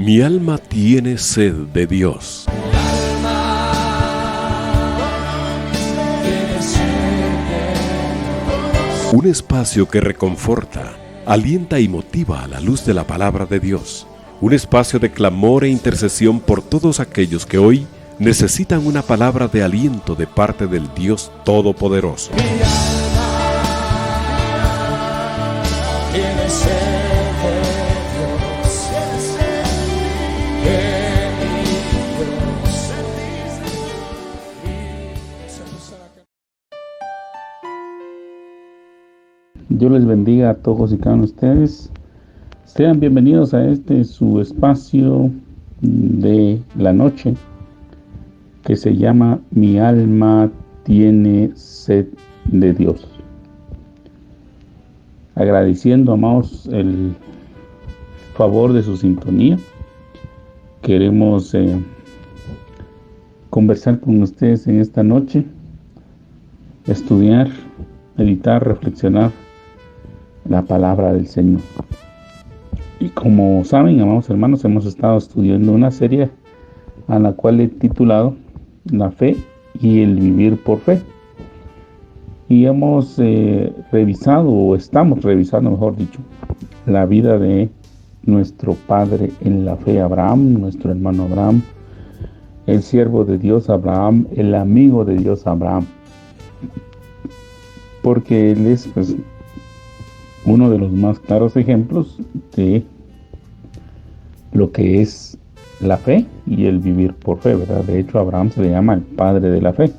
Mi alma tiene sed de Dios. Un espacio que reconforta, alienta y motiva a la luz de la palabra de Dios. Un espacio de clamor e intercesión por todos aquellos que hoy necesitan una palabra de aliento de parte del Dios Todopoderoso. Dios les bendiga a todos y cada uno de ustedes. Sean bienvenidos a su espacio de la noche que se llama Mi alma tiene sed de Dios. Agradeciendo, amados, el favor de su sintonía. Queremos conversar con ustedes en esta noche, estudiar, meditar, reflexionar la palabra del Señor. Y como saben, amados hermanos, hemos estado estudiando una serie a la cual he titulado La fe y el vivir por fe. Y hemos revisado, o estamos revisando, mejor dicho, la vida de nuestro padre en la fe, Abraham, nuestro hermano Abraham, el siervo de Dios Abraham, el amigo de Dios Abraham. Porque él es, uno de los más claros ejemplos de lo que es la fe y el vivir por fe, ¿verdad? De hecho, Abraham se le llama el padre de la fe.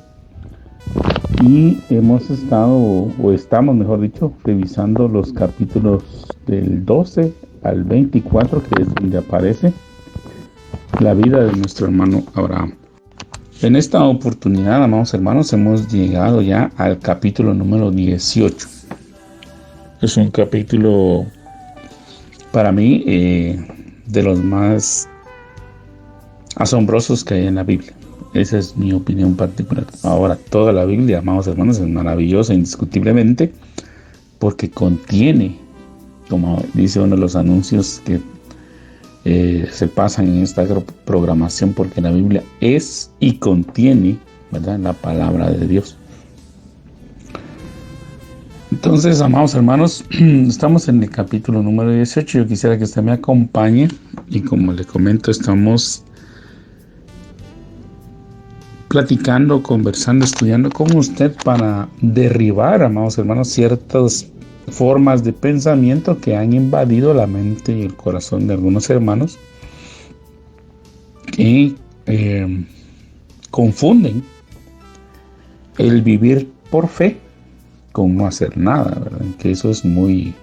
Y hemos estado, o estamos, mejor dicho, revisando los capítulos del 12 al 24, que es donde aparece la vida de nuestro hermano Abraham. En esta oportunidad, amados hermanos, hemos llegado ya al capítulo número 18. Es un capítulo, para mí, de los más asombrosos que hay en la Biblia. Esa es mi opinión particular. Ahora, toda la Biblia, amados hermanos, es maravillosa, indiscutiblemente, porque contiene, como dice uno de los anuncios que se pasan en esta programación, porque la Biblia es y contiene, ¿verdad?, la palabra de Dios. Entonces, amados hermanos, estamos en el capítulo número 18. Yo quisiera que usted me acompañe y, como le comento, estamos platicando, conversando, estudiando con usted para derribar, amados hermanos, ciertas formas de pensamiento que han invadido la mente y el corazón de algunos hermanos que confunden el vivir por fe con no hacer nada, ¿verdad? Que eso es muy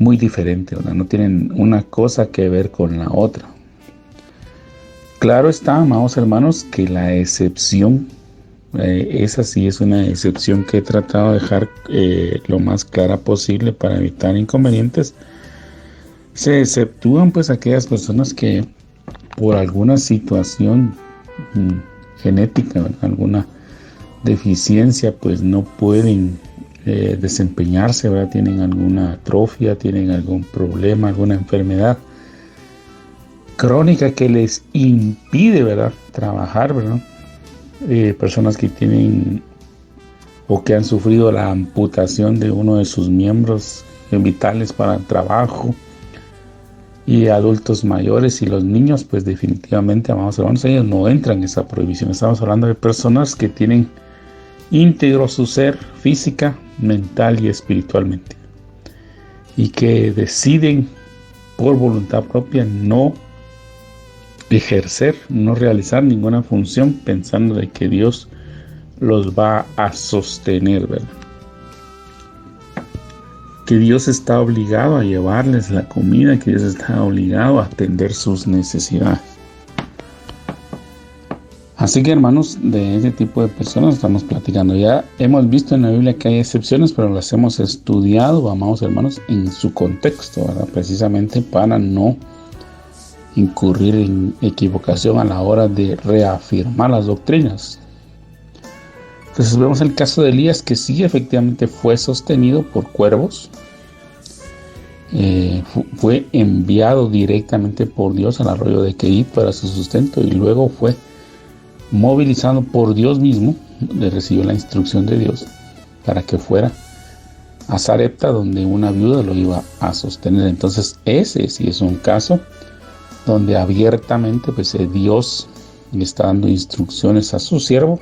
diferente, ¿verdad? No tienen una cosa que ver con la otra. Claro está, amados hermanos, que la excepción, esa sí es una excepción que he tratado de dejar lo más clara posible para evitar inconvenientes. Se exceptúan pues aquellas personas que por alguna situación genética, ¿verdad?, alguna deficiencia, pues no pueden desempeñarse, ¿verdad? Tienen alguna atrofia, tienen algún problema, alguna enfermedad crónica que les impide, ¿verdad?, trabajar, ¿verdad? Personas que tienen o que han sufrido la amputación de uno de sus miembros vitales para el trabajo, y adultos mayores y los niños, pues definitivamente, amados hermanos, ellos no entran en esa prohibición. Estamos hablando de personas que tienen íntegro su ser física, mental y espiritualmente, y que deciden por voluntad propia no ejercer, no realizar ninguna función, pensando de que Dios los va a sostener, ¿verdad? Que Dios está obligado a llevarles la comida, que Dios está obligado a atender sus necesidades. Así que, hermanos, de ese tipo de personas estamos platicando. Ya hemos visto en la Biblia que hay excepciones, pero las hemos estudiado, amados hermanos, en su contexto, ¿verdad? Precisamente para no incurrir en equivocación a la hora de reafirmar las doctrinas. Entonces vemos el caso de Elías, que sí, efectivamente fue sostenido por cuervos, fue enviado directamente por Dios al arroyo de Kerit para su sustento, y luego fue movilizado por Dios mismo. Le recibió la instrucción de Dios para que fuera a Sarepta, donde una viuda lo iba a sostener. Entonces ese sí es un caso donde abiertamente pues Dios le está dando instrucciones a su siervo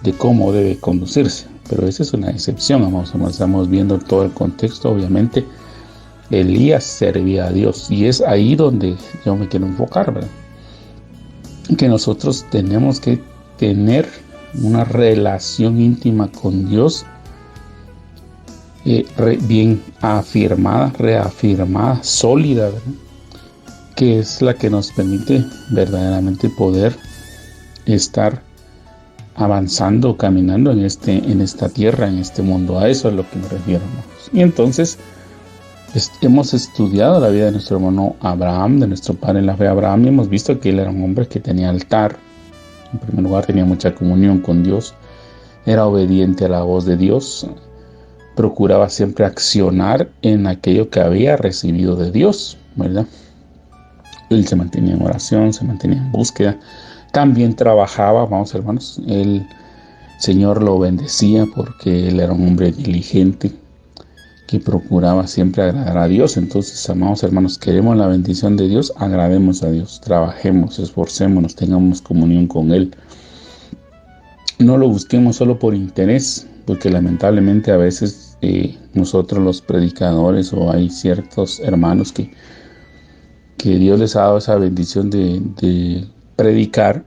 de cómo debe conducirse. Pero esa es una excepción, amados hermanos. Estamos viendo todo el contexto. Obviamente Elías servía a Dios, y es ahí donde yo me quiero enfocar, ¿verdad? Que nosotros tenemos que tener una relación íntima con Dios, bien afirmada, reafirmada, sólida, ¿verdad? Que es la que nos permite verdaderamente poder estar avanzando, caminando en esta tierra, en este mundo. A eso es lo que me refiero, hermanos. Y entonces hemos estudiado la vida de nuestro hermano Abraham, de nuestro padre en la fe Abraham, y hemos visto que él era un hombre que tenía altar. En primer lugar, tenía mucha comunión con Dios, era obediente a la voz de Dios, procuraba siempre accionar en aquello que había recibido de Dios, ¿verdad? Él se mantenía en oración, se mantenía en búsqueda, también trabajaba, vamos hermanos. El Señor lo bendecía porque él era un hombre diligente que procuraba siempre agradar a Dios. Entonces, amados hermanos, queremos la bendición de Dios, agrademos a Dios, trabajemos, esforcémonos, tengamos comunión con Él. No lo busquemos solo por interés, porque lamentablemente a veces nosotros los predicadores, o hay ciertos hermanos que Dios les ha dado esa bendición de predicar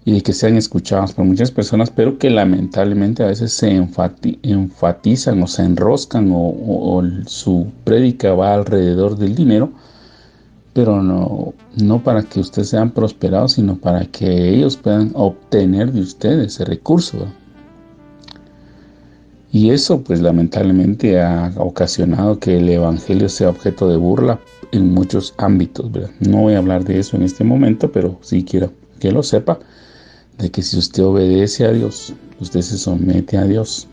y de que sean escuchados por muchas personas, pero que lamentablemente a veces se enfatizan o se enroscan, o su prédica va alrededor del dinero, pero no para que ustedes sean prosperados, sino para que ellos puedan obtener de ustedes ese recurso, ¿verdad? Y eso pues lamentablemente ha ocasionado que el evangelio sea objeto de burla en muchos ámbitos, ¿verdad? No voy a hablar de eso en este momento, pero sí quiero que lo sepa, de que si usted obedece a Dios, usted se somete a Dios,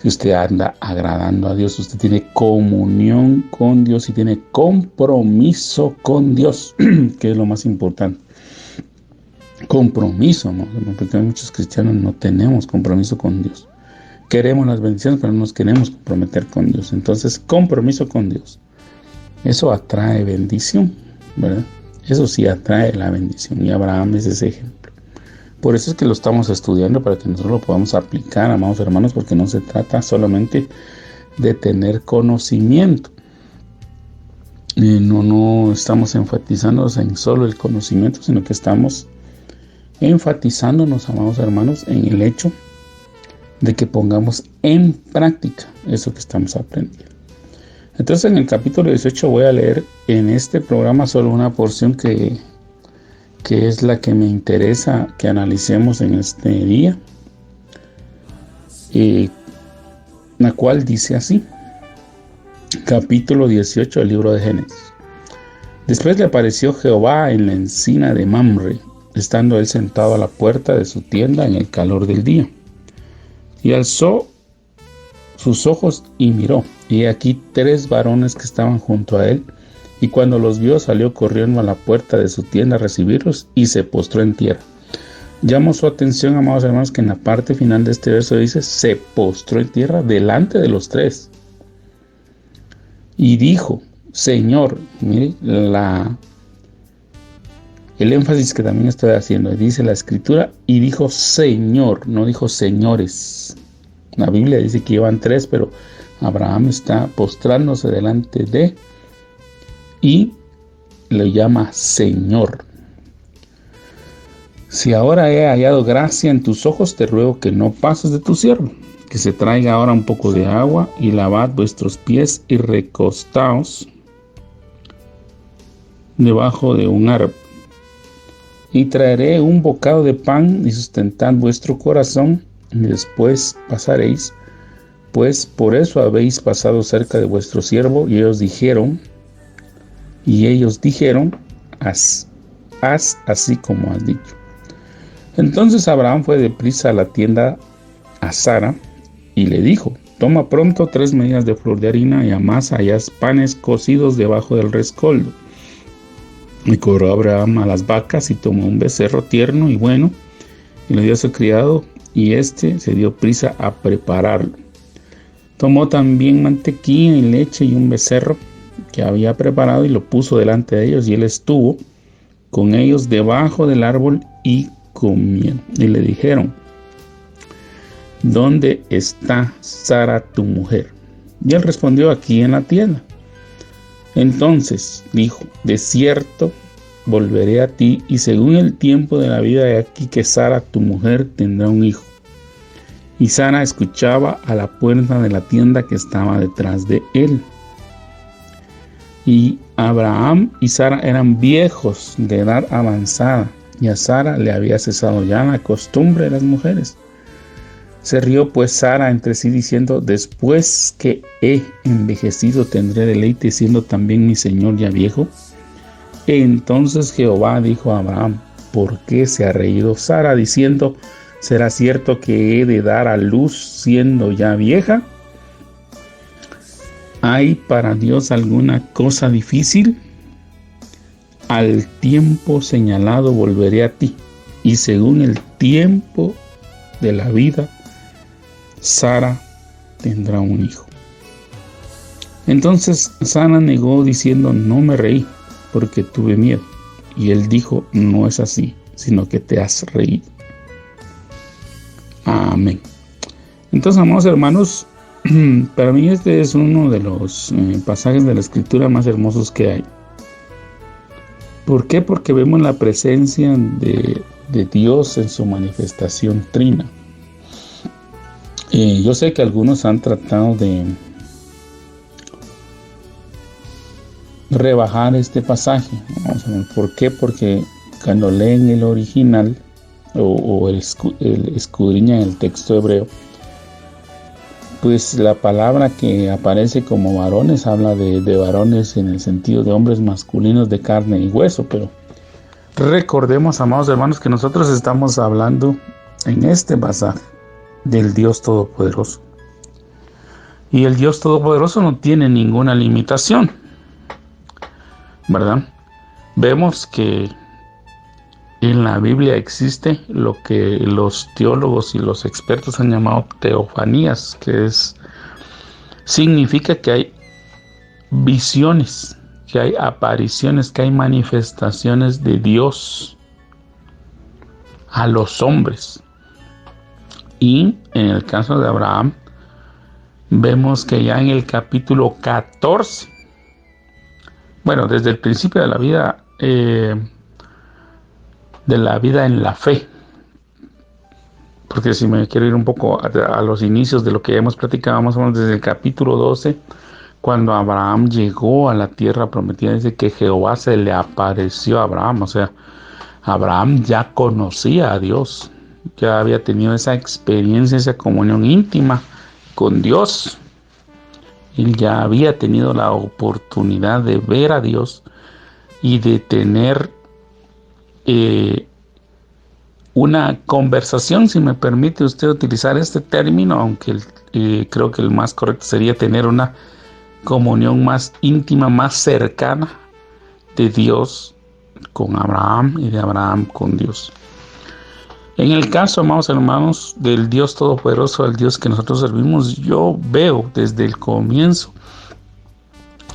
si usted anda agradando a Dios, usted tiene comunión con Dios y tiene compromiso con Dios, que es lo más importante. Compromiso, ¿no? Porque muchos cristianos no tenemos compromiso con Dios. Queremos las bendiciones, pero no nos queremos comprometer con Dios. Entonces, compromiso con Dios. Eso atrae bendición, ¿verdad? Eso sí atrae la bendición. Y Abraham es ese ejemplo. Por eso es que lo estamos estudiando, para que nosotros lo podamos aplicar, amados hermanos, porque no se trata solamente de tener conocimiento. No estamos enfatizándonos en solo el conocimiento, sino que estamos enfatizándonos, amados hermanos, en el hecho de que pongamos en práctica eso que estamos aprendiendo. Entonces, en el capítulo 18 voy a leer en este programa solo una porción que es la que me interesa que analicemos en este día, la cual dice así: capítulo 18 del libro de Génesis. Después le apareció Jehová en la encina de Mamre, estando él sentado a la puerta de su tienda en el calor del día. Y alzó sus ojos y miró, y aquí 3 varones que estaban junto a él, y cuando los vio salió corriendo a la puerta de su tienda a recibirlos y se postró en tierra. Llamó su atención, amados hermanos, que en la parte final de este verso dice: se postró en tierra delante de los 3. Y dijo: Señor, mire el énfasis que también estoy haciendo. Dice la escritura: y dijo Señor, no dijo señores. La Biblia dice que iban 3, pero Abraham está postrándose delante de, y le llama Señor. Si ahora he hallado gracia en tus ojos, te ruego que no pases de tu siervo, que se traiga ahora un poco de agua, y lavad vuestros pies y recostaos debajo de un árbol. Y traeré un bocado de pan y sustentad vuestro corazón, y después pasaréis, pues por eso habéis pasado cerca de vuestro siervo. Y ellos dijeron, haz así como has dicho. Entonces Abraham fue deprisa a la tienda a Sara y le dijo: toma pronto 3 medidas de flor de harina y amasa y haz panes cocidos debajo del rescoldo. Y corrió Abraham a las vacas y tomó un becerro tierno y bueno y lo dio a su criado, y éste se dio prisa a prepararlo. Tomó también mantequilla y leche y un becerro que había preparado y lo puso delante de ellos, y él estuvo con ellos debajo del árbol y comieron. Y le dijeron: ¿dónde está Sara tu mujer? Y él respondió: aquí en la tienda. Entonces dijo: de cierto volveré a ti, y según el tiempo de la vida de aquí que Sara tu mujer tendrá un hijo. Y Sara escuchaba a la puerta de la tienda que estaba detrás de él. Y Abraham y Sara eran viejos de edad avanzada, y a Sara le había cesado ya la costumbre de las mujeres. Se rió pues Sara entre sí diciendo: después que he envejecido tendré deleite, siendo también mi señor ya viejo. Entonces Jehová dijo a Abraham: ¿por qué se ha reído Sara diciendo: ¿será cierto que he de dar a luz siendo ya vieja? ¿Hay para Dios alguna cosa difícil? Al tiempo señalado volveré a ti, y según el tiempo de la vida, Sara tendrá un hijo. Entonces Sara negó diciendo: no me reí, porque tuve miedo. Y él dijo: no es así, sino que te has reído. Amén. Entonces, amados hermanos, para mí este es uno de los pasajes de la Escritura más hermosos que hay. ¿Por qué? Porque vemos la presencia de Dios en su manifestación trina. Yo sé que algunos han tratado de rebajar este pasaje. Vamos a ver, ¿por qué? Porque cuando leen el original o el escudriñan el texto hebreo, pues la palabra que aparece como varones habla de varones en el sentido de hombres masculinos de carne y hueso, pero recordemos, amados hermanos, que nosotros estamos hablando en este pasaje del Dios Todopoderoso. Y el Dios Todopoderoso no tiene ninguna limitación, ¿verdad? Vemos que en la Biblia existe lo que los teólogos y los expertos han llamado teofanías, que significa que hay visiones, que hay apariciones, que hay manifestaciones de Dios a los hombres. Y en el caso de Abraham, vemos que ya en el capítulo 14, bueno, desde el principio de la vida, en la fe, porque si me quiero ir un poco a los inicios de lo que ya hemos platicado, más o menos desde el capítulo 12, cuando Abraham llegó a la tierra prometida, dice que Jehová se le apareció a Abraham. O sea, Abraham ya conocía a Dios, ya había tenido esa experiencia, esa comunión íntima con Dios. Él ya había tenido la oportunidad de ver a Dios y de tener una conversación, si me permite usted utilizar este término, aunque creo que el más correcto sería tener una comunión más íntima, más cercana de Dios con Abraham y de Abraham con Dios. En el caso, amados hermanos, del Dios Todopoderoso, el Dios que nosotros servimos, yo veo desde el comienzo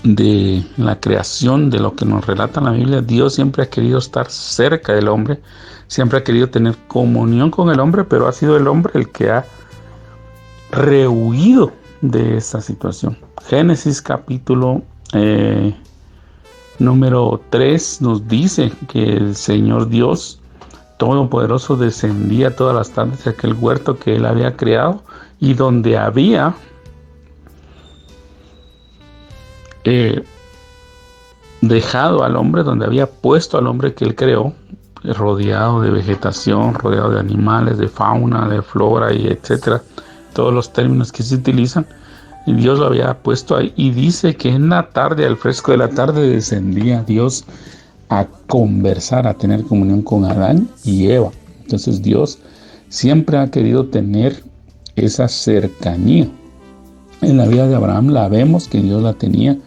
de la creación, de lo que nos relata la Biblia, Dios siempre ha querido estar cerca del hombre, siempre ha querido tener comunión con el hombre, pero ha sido el hombre el que ha rehuido de esta situación. Génesis capítulo número 3 nos dice que el Señor Dios Todopoderoso descendía todas las tardes a aquel huerto que él había creado y donde había dejado al hombre, donde había puesto al hombre que él creó, rodeado de vegetación, rodeado de animales, de fauna, de flora y etcétera, todos los términos que se utilizan, y Dios lo había puesto ahí, y dice que en la tarde, al fresco de la tarde, descendía Dios a conversar, a tener comunión con Adán y Eva. Entonces Dios siempre ha querido tener esa cercanía en la vida de Abraham la vemos que Dios la tenía.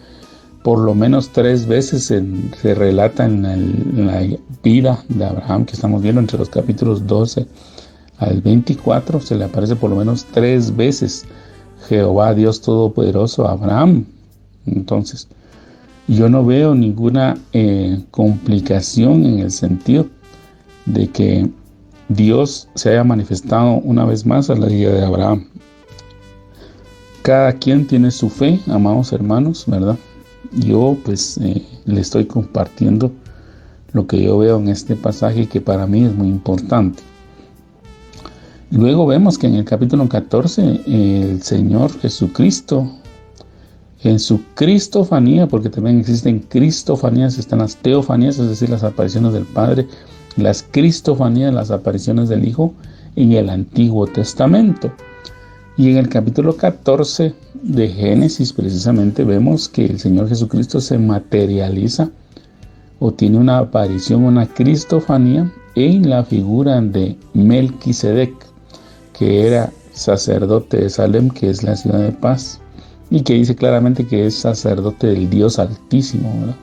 Por lo menos 3 veces se relata en la vida de Abraham, que estamos viendo entre los capítulos 12 al 24, se le aparece por lo menos 3 veces Jehová, Dios Todopoderoso, a Abraham. Entonces, yo no veo ninguna complicación en el sentido de que Dios se haya manifestado una vez más a la vida de Abraham. Cada quien tiene su fe, amados hermanos, ¿verdad? Yo pues le estoy compartiendo lo que yo veo en este pasaje, que para mí es muy importante. Luego vemos que en el capítulo 14 el Señor Jesucristo, en su cristofanía, porque también existen cristofanías, están las teofanías, es decir, las apariciones del Padre, las cristofanías, las apariciones del Hijo en el Antiguo Testamento. Y en el capítulo 14 de Génesis precisamente vemos que el Señor Jesucristo se materializa o tiene una aparición, una cristofanía en la figura de Melquisedec, que era sacerdote de Salem, que es la ciudad de paz, y que dice claramente que es sacerdote del Dios Altísimo, ¿verdad?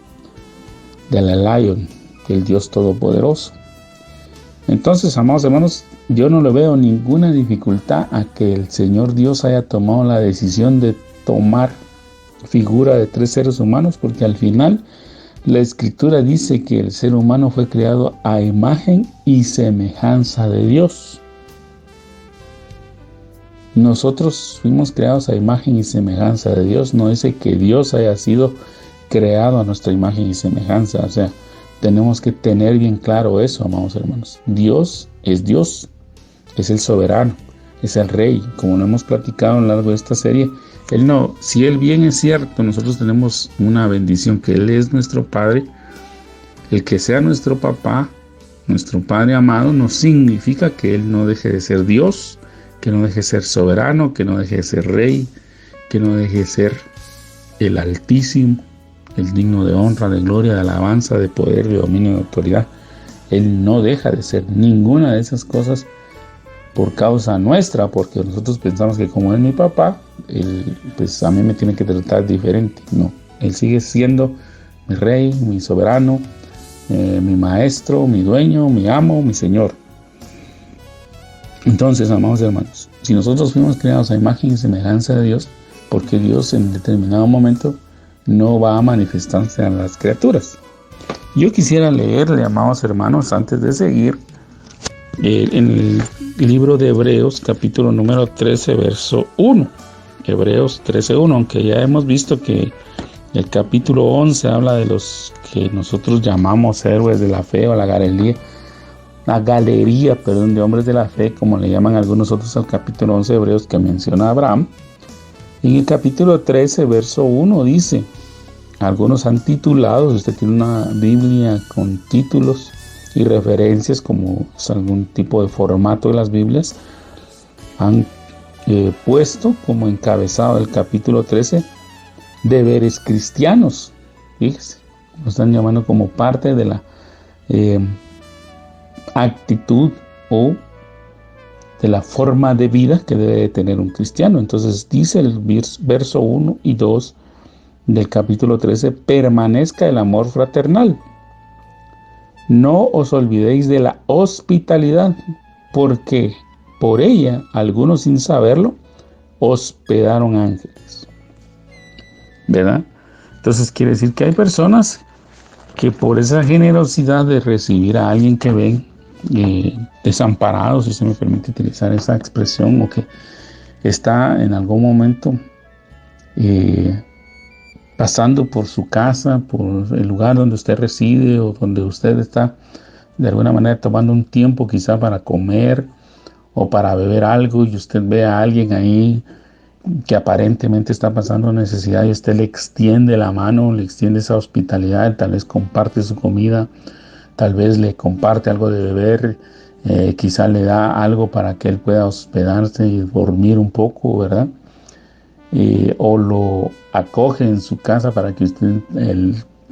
Del Elyon, el Dios Todopoderoso. Entonces, amados hermanos, yo no le veo ninguna dificultad a que el Señor Dios haya tomado la decisión de tomar figura de 3 seres humanos, porque al final la Escritura dice que el ser humano fue creado a imagen y semejanza de Dios. Nosotros fuimos creados a imagen y semejanza de Dios, no dice que Dios haya sido creado a nuestra imagen y semejanza. O sea, tenemos que tener bien claro eso, amados hermanos. Dios, es el soberano, es el rey. Como lo hemos platicado a lo largo de esta serie, si Él bien es cierto, nosotros tenemos una bendición, que Él es nuestro Padre. El que sea nuestro papá, nuestro Padre amado, no significa que Él no deje de ser Dios, que no deje de ser soberano, que no deje de ser rey, que no deje de ser el Altísimo, el digno de honra, de gloria, de alabanza, de poder, de dominio, de autoridad. Él no deja de ser ninguna de esas cosas por causa nuestra, porque nosotros pensamos que como es mi papá, Él, pues a mí me tiene que tratar diferente. No, Él sigue siendo mi rey, mi soberano, mi maestro, mi dueño, mi amo, mi Señor. Entonces, amados hermanos, si nosotros fuimos creados a imagen y semejanza de Dios, porque Dios en determinado momento no va a manifestarse a las criaturas. Yo quisiera leerle, amados hermanos, antes de seguir, en el libro de Hebreos, capítulo número 13, verso 1. Hebreos 13:1, aunque ya hemos visto que el capítulo 11 habla de los que nosotros llamamos héroes de la fe, o la galería de hombres de la fe, como le llaman algunos otros al capítulo 11 de Hebreos, que menciona a Abraham. En el capítulo 13, verso 1 dice, algunos han titulado, si usted tiene una Biblia con títulos y referencias, como es algún tipo de formato de las Biblias, han puesto como encabezado del capítulo 13, deberes cristianos. Fíjese, lo están llamando como parte de la actitud o de la forma de vida que debe tener un cristiano. Entonces dice el verso 1 y 2 del capítulo 13, permanezca el amor fraternal. No os olvidéis de la hospitalidad, porque por ella algunos sin saberlo hospedaron ángeles. ¿Verdad? Entonces quiere decir que hay personas que por esa generosidad de recibir a alguien que ven desamparado, si se me permite utilizar esa expresión, o que está en algún momento pasando por su casa, por el lugar donde usted reside, o donde usted está de alguna manera tomando un tiempo quizá para comer o para beber algo, y usted ve a alguien ahí que aparentemente está pasando necesidad, y usted le extiende la mano, le extiende esa hospitalidad, tal vez comparte su comida, tal vez le comparte algo de beber, quizá le da algo para que él pueda hospedarse y dormir un poco, ¿verdad? O lo acoge en su casa para que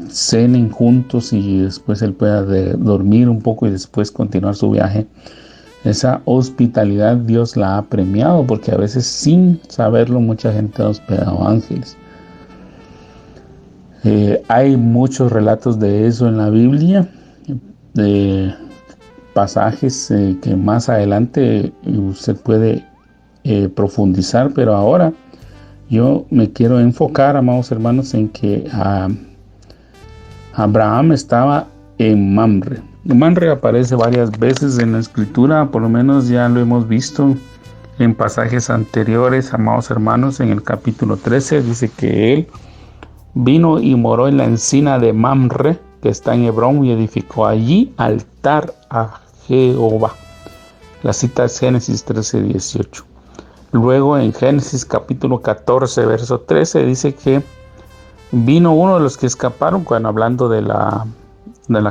cenen juntos, y después él pueda dormir un poco y después continuar su viaje. Esa hospitalidad Dios la ha premiado, porque a veces sin saberlo mucha gente ha hospedado ángeles. Hay muchos relatos de eso en la Biblia, de pasajes que más adelante usted puede profundizar, pero ahora yo me quiero enfocar, amados hermanos, en que Abraham estaba en Mamre. Mamre aparece varias veces en la escritura, por lo menos ya lo hemos visto en pasajes anteriores, amados hermanos. En el capítulo 13 dice que él vino y moró en la encina de Mamre, que está en Hebrón, y edificó allí altar a Jehová. La cita es Génesis 13:18. Luego en Génesis capítulo 14, verso 13, dice que vino uno de los que escaparon, cuando hablando de la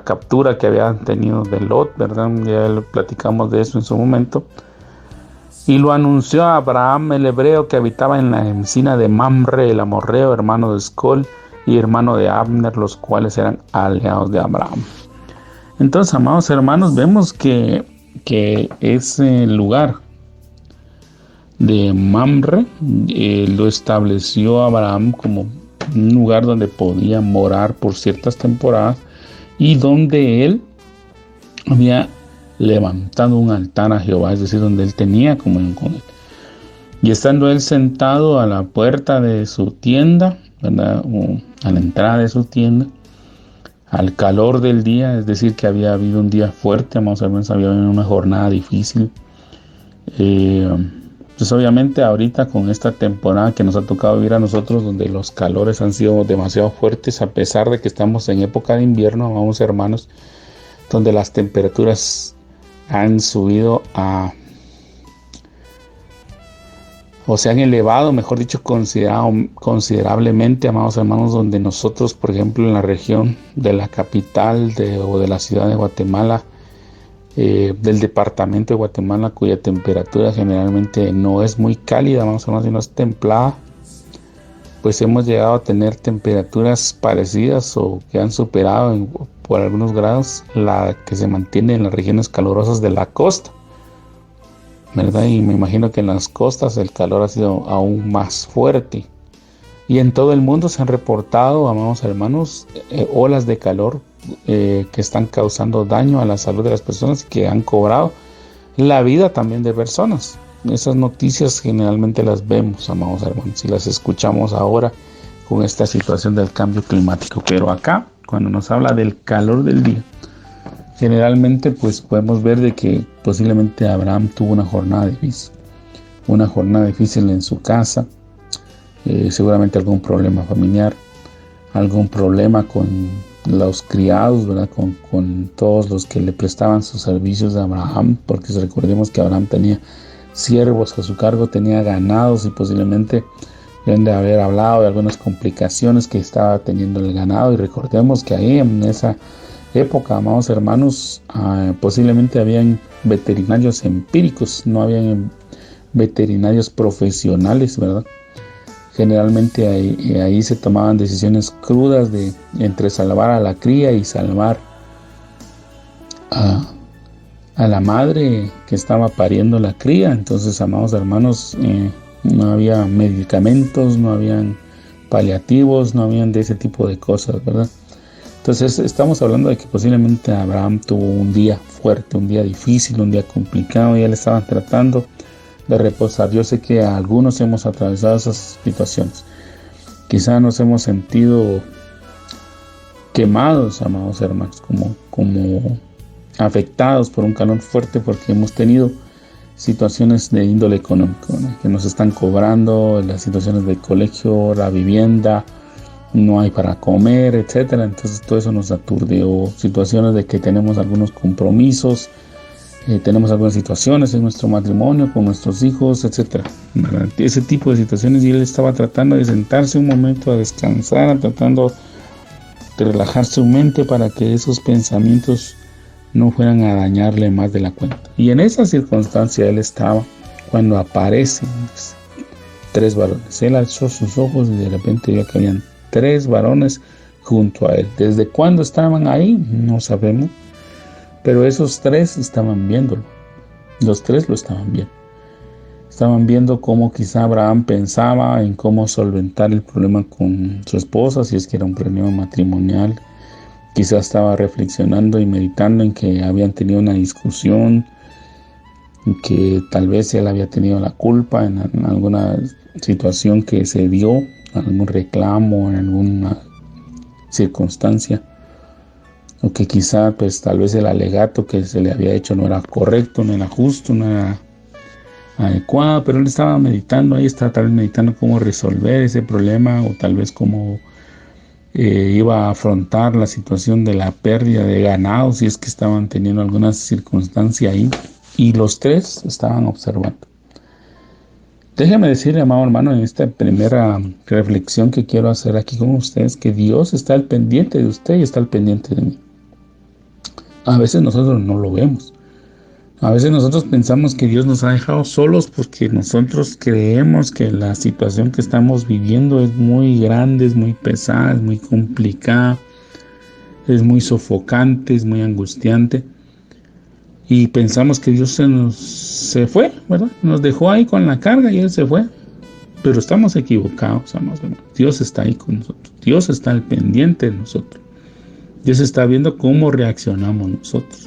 captura que habían tenido de Lot, ¿verdad? Ya platicamos de eso en su momento. Y lo anunció a Abraham el hebreo, que habitaba en la encina de Mamre el amorreo, hermano de Escol y hermano de Abner, los cuales eran aliados de Abraham. Entonces, amados hermanos, vemos que ese lugar de Mamre lo estableció Abraham como un lugar donde podía morar por ciertas temporadas y donde él había levantado un altar a Jehová, es decir, donde él tenía comunión con él. Y estando él sentado a la puerta de su tienda, ¿verdad? O a la entrada de su tienda, al calor del día, es decir, que había habido un día fuerte, vamos a ver, había habido una jornada difícil. Pues obviamente ahorita con esta temporada que nos ha tocado vivir a nosotros, donde los calores han sido demasiado fuertes, a pesar de que estamos en época de invierno, amados hermanos, donde las temperaturas han subido o se han elevado, mejor dicho, considerablemente, amados hermanos, donde nosotros, por ejemplo, en la región de la capital o de la ciudad de Guatemala, del departamento de Guatemala, cuya temperatura generalmente no es muy cálida, vamos a ver, sino es templada, pues hemos llegado a tener temperaturas parecidas o que han superado por algunos grados la que se mantiene en las regiones calurosas de la costa, ¿verdad? Y me imagino que en las costas el calor ha sido aún más fuerte. Y en todo el mundo se han reportado, amados hermanos, olas de calor que están causando daño a la salud de las personas y que han cobrado la vida también de personas. Esas noticias generalmente las vemos, amados hermanos, y las escuchamos ahora con esta situación del cambio climático. Pero acá, cuando nos habla del calor del día, generalmente pues podemos ver de que posiblemente Abraham tuvo una jornada difícil en su casa. Seguramente algún problema familiar, algún problema con los criados, ¿verdad? Con todos los que le prestaban sus servicios a Abraham, porque recordemos que Abraham tenía siervos a su cargo, tenía ganados y posiblemente deben de haber hablado de algunas complicaciones que estaba teniendo el ganado. Y recordemos que ahí en esa época, amados hermanos, posiblemente habían veterinarios empíricos, no habían veterinarios profesionales, ¿verdad? Generalmente ahí se tomaban decisiones crudas entre salvar a la cría y salvar a la madre que estaba pariendo la cría. Entonces, amados hermanos, no había medicamentos, no habían paliativos, no habían de ese tipo de cosas, ¿verdad? Entonces estamos hablando de que posiblemente Abraham tuvo un día fuerte, un día difícil, un día complicado, y él estaba tratando de reposar. Yo sé que algunos hemos atravesado esas situaciones. Quizá nos hemos sentido quemados, amados hermanos, como afectados por un calor fuerte, porque hemos tenido situaciones de índole económico, ¿no? Que nos están cobrando, las situaciones del colegio, la vivienda, no hay para comer, etcétera. Entonces todo eso nos aturde, o situaciones de que tenemos algunos compromisos, tenemos algunas situaciones en nuestro matrimonio, con nuestros hijos, etcétera, ¿verdad? Ese tipo de situaciones, y él estaba tratando de sentarse un momento a descansar, tratando de relajar su mente para que esos pensamientos no fueran a dañarle más de la cuenta. Y en esa circunstancia él estaba cuando aparecen 3 varones. Él alzó sus ojos y de repente vio que habían 3 varones junto a él. ¿Desde cuándo estaban ahí? No sabemos. Pero esos 3 estaban viéndolo. Los tres lo estaban viendo. Estaban viendo cómo quizá Abraham pensaba en cómo solventar el problema con su esposa, si es que era un problema matrimonial. Quizá estaba reflexionando y meditando en que habían tenido una discusión, en que tal vez él había tenido la culpa en alguna situación que se dio, algún reclamo, en alguna circunstancia, o que quizá pues tal vez el alegato que se le había hecho no era correcto, no era justo, no era adecuado, pero él estaba meditando ahí, estaba tal vez meditando cómo resolver ese problema, o tal vez cómo iba a afrontar la situación de la pérdida de ganado, si es que estaban teniendo alguna circunstancia ahí, y los tres estaban observando. Déjeme decirle, amado hermano, en esta primera reflexión que quiero hacer aquí con ustedes, que Dios está al pendiente de usted y está al pendiente de mí. A veces nosotros no lo vemos. A veces nosotros pensamos que Dios nos ha dejado solos porque nosotros creemos que la situación que estamos viviendo es muy grande, es muy pesada, es muy complicada, es muy sofocante, es muy angustiante. Y pensamos que Dios se fue, ¿verdad? Nos dejó ahí con la carga y Él se fue. Pero estamos equivocados, amados hermanos. Dios está ahí con nosotros. Dios está al pendiente de nosotros. Dios está viendo cómo reaccionamos nosotros.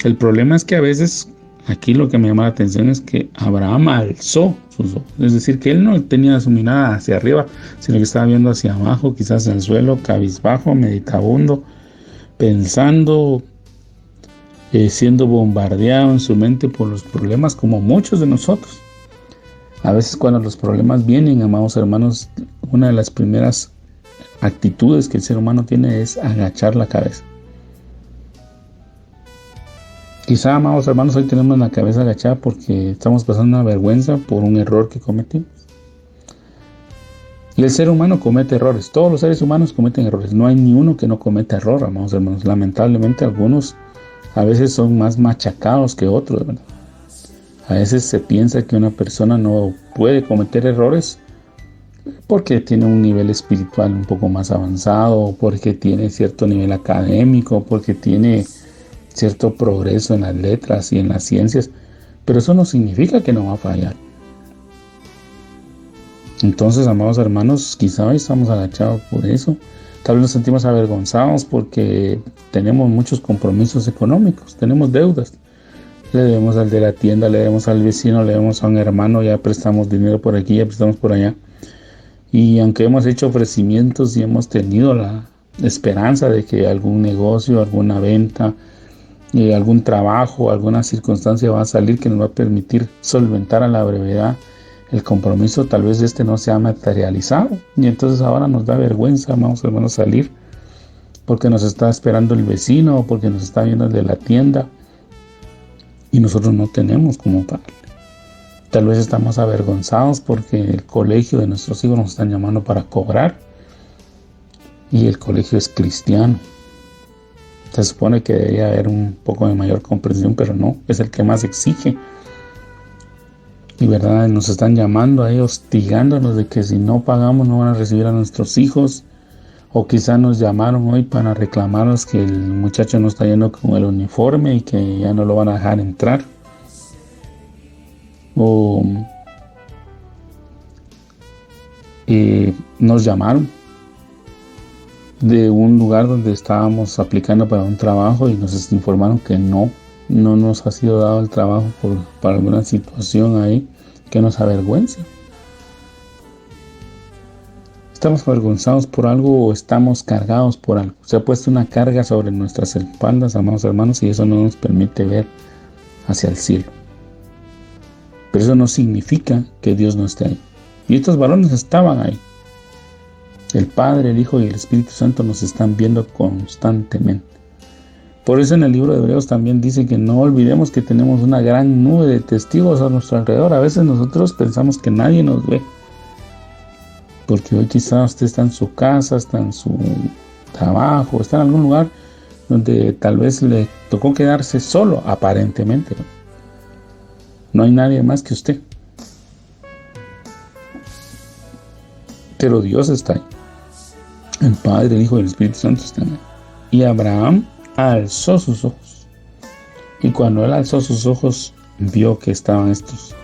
El problema es que a veces, aquí lo que me llama la atención es que Abraham alzó sus ojos. Es decir, que él no tenía su mirada hacia arriba, sino que estaba viendo hacia abajo, quizás en el suelo, cabizbajo, meditabundo, pensando, siendo bombardeado en su mente por los problemas, como muchos de nosotros. A veces cuando los problemas vienen, amados hermanos, una de las primeras actitudes que el ser humano tiene es agachar la cabeza. Quizá, amados hermanos, hoy tenemos la cabeza agachada porque estamos pasando una vergüenza por un error que cometimos. Y el ser humano comete errores. Todos los seres humanos cometen errores. No hay ni uno que no cometa error, amados hermanos. Lamentablemente algunos a veces son más machacados que otros, ¿verdad? A veces se piensa que una persona no puede cometer errores porque tiene un nivel espiritual un poco más avanzado, porque tiene cierto nivel académico, porque tiene cierto progreso en las letras y en las ciencias, pero eso no significa que no va a fallar. Entonces, amados hermanos, quizá hoy estamos agachados por eso. Tal vez nos sentimos avergonzados porque tenemos muchos compromisos económicos, tenemos deudas. Le debemos al de la tienda, le debemos al vecino, le debemos a un hermano, ya prestamos dinero por aquí, ya prestamos por allá. Y aunque hemos hecho ofrecimientos y hemos tenido la esperanza de que algún negocio, alguna venta, algún trabajo, alguna circunstancia va a salir que nos va a permitir solventar a la brevedad el compromiso, tal vez no se ha materializado, y entonces ahora nos da vergüenza, amados hermanos, salir porque nos está esperando el vecino o porque nos está viendo el de la tienda y nosotros no tenemos cómo pagarle. Tal vez estamos avergonzados porque el colegio de nuestros hijos nos están llamando para cobrar y el colegio es cristiano. Se supone que debería haber un poco de mayor comprensión, pero no, es el que más exige. Y verdad, nos están llamando ahí, hostigándonos de que si no pagamos no van a recibir a nuestros hijos. O quizá nos llamaron hoy para reclamarnos que el muchacho no está yendo con el uniforme y que ya no lo van a dejar entrar. O nos llamaron de un lugar donde estábamos aplicando para un trabajo y nos informaron que no nos ha sido dado el trabajo por alguna situación ahí que nos avergüenza. ¿Estamos avergonzados por algo o estamos cargados por algo? Se ha puesto una carga sobre nuestras espaldas, amados hermanos, y eso no nos permite ver hacia el cielo. Pero eso no significa que Dios no esté ahí. Y estos varones estaban ahí. El Padre, el Hijo y el Espíritu Santo nos están viendo constantemente. Por eso en el libro de Hebreos también dice que no olvidemos que tenemos una gran nube de testigos a nuestro alrededor. A veces nosotros pensamos que nadie nos ve. Porque hoy quizás usted está en su casa, está en su trabajo, está en algún lugar donde tal vez le tocó quedarse solo, aparentemente. No hay nadie más que usted. Pero Dios está ahí. El Padre, el Hijo y el Espíritu Santo están ahí. Y Abraham alzó sus ojos Y cuando él alzó sus ojos, vio que estaban estos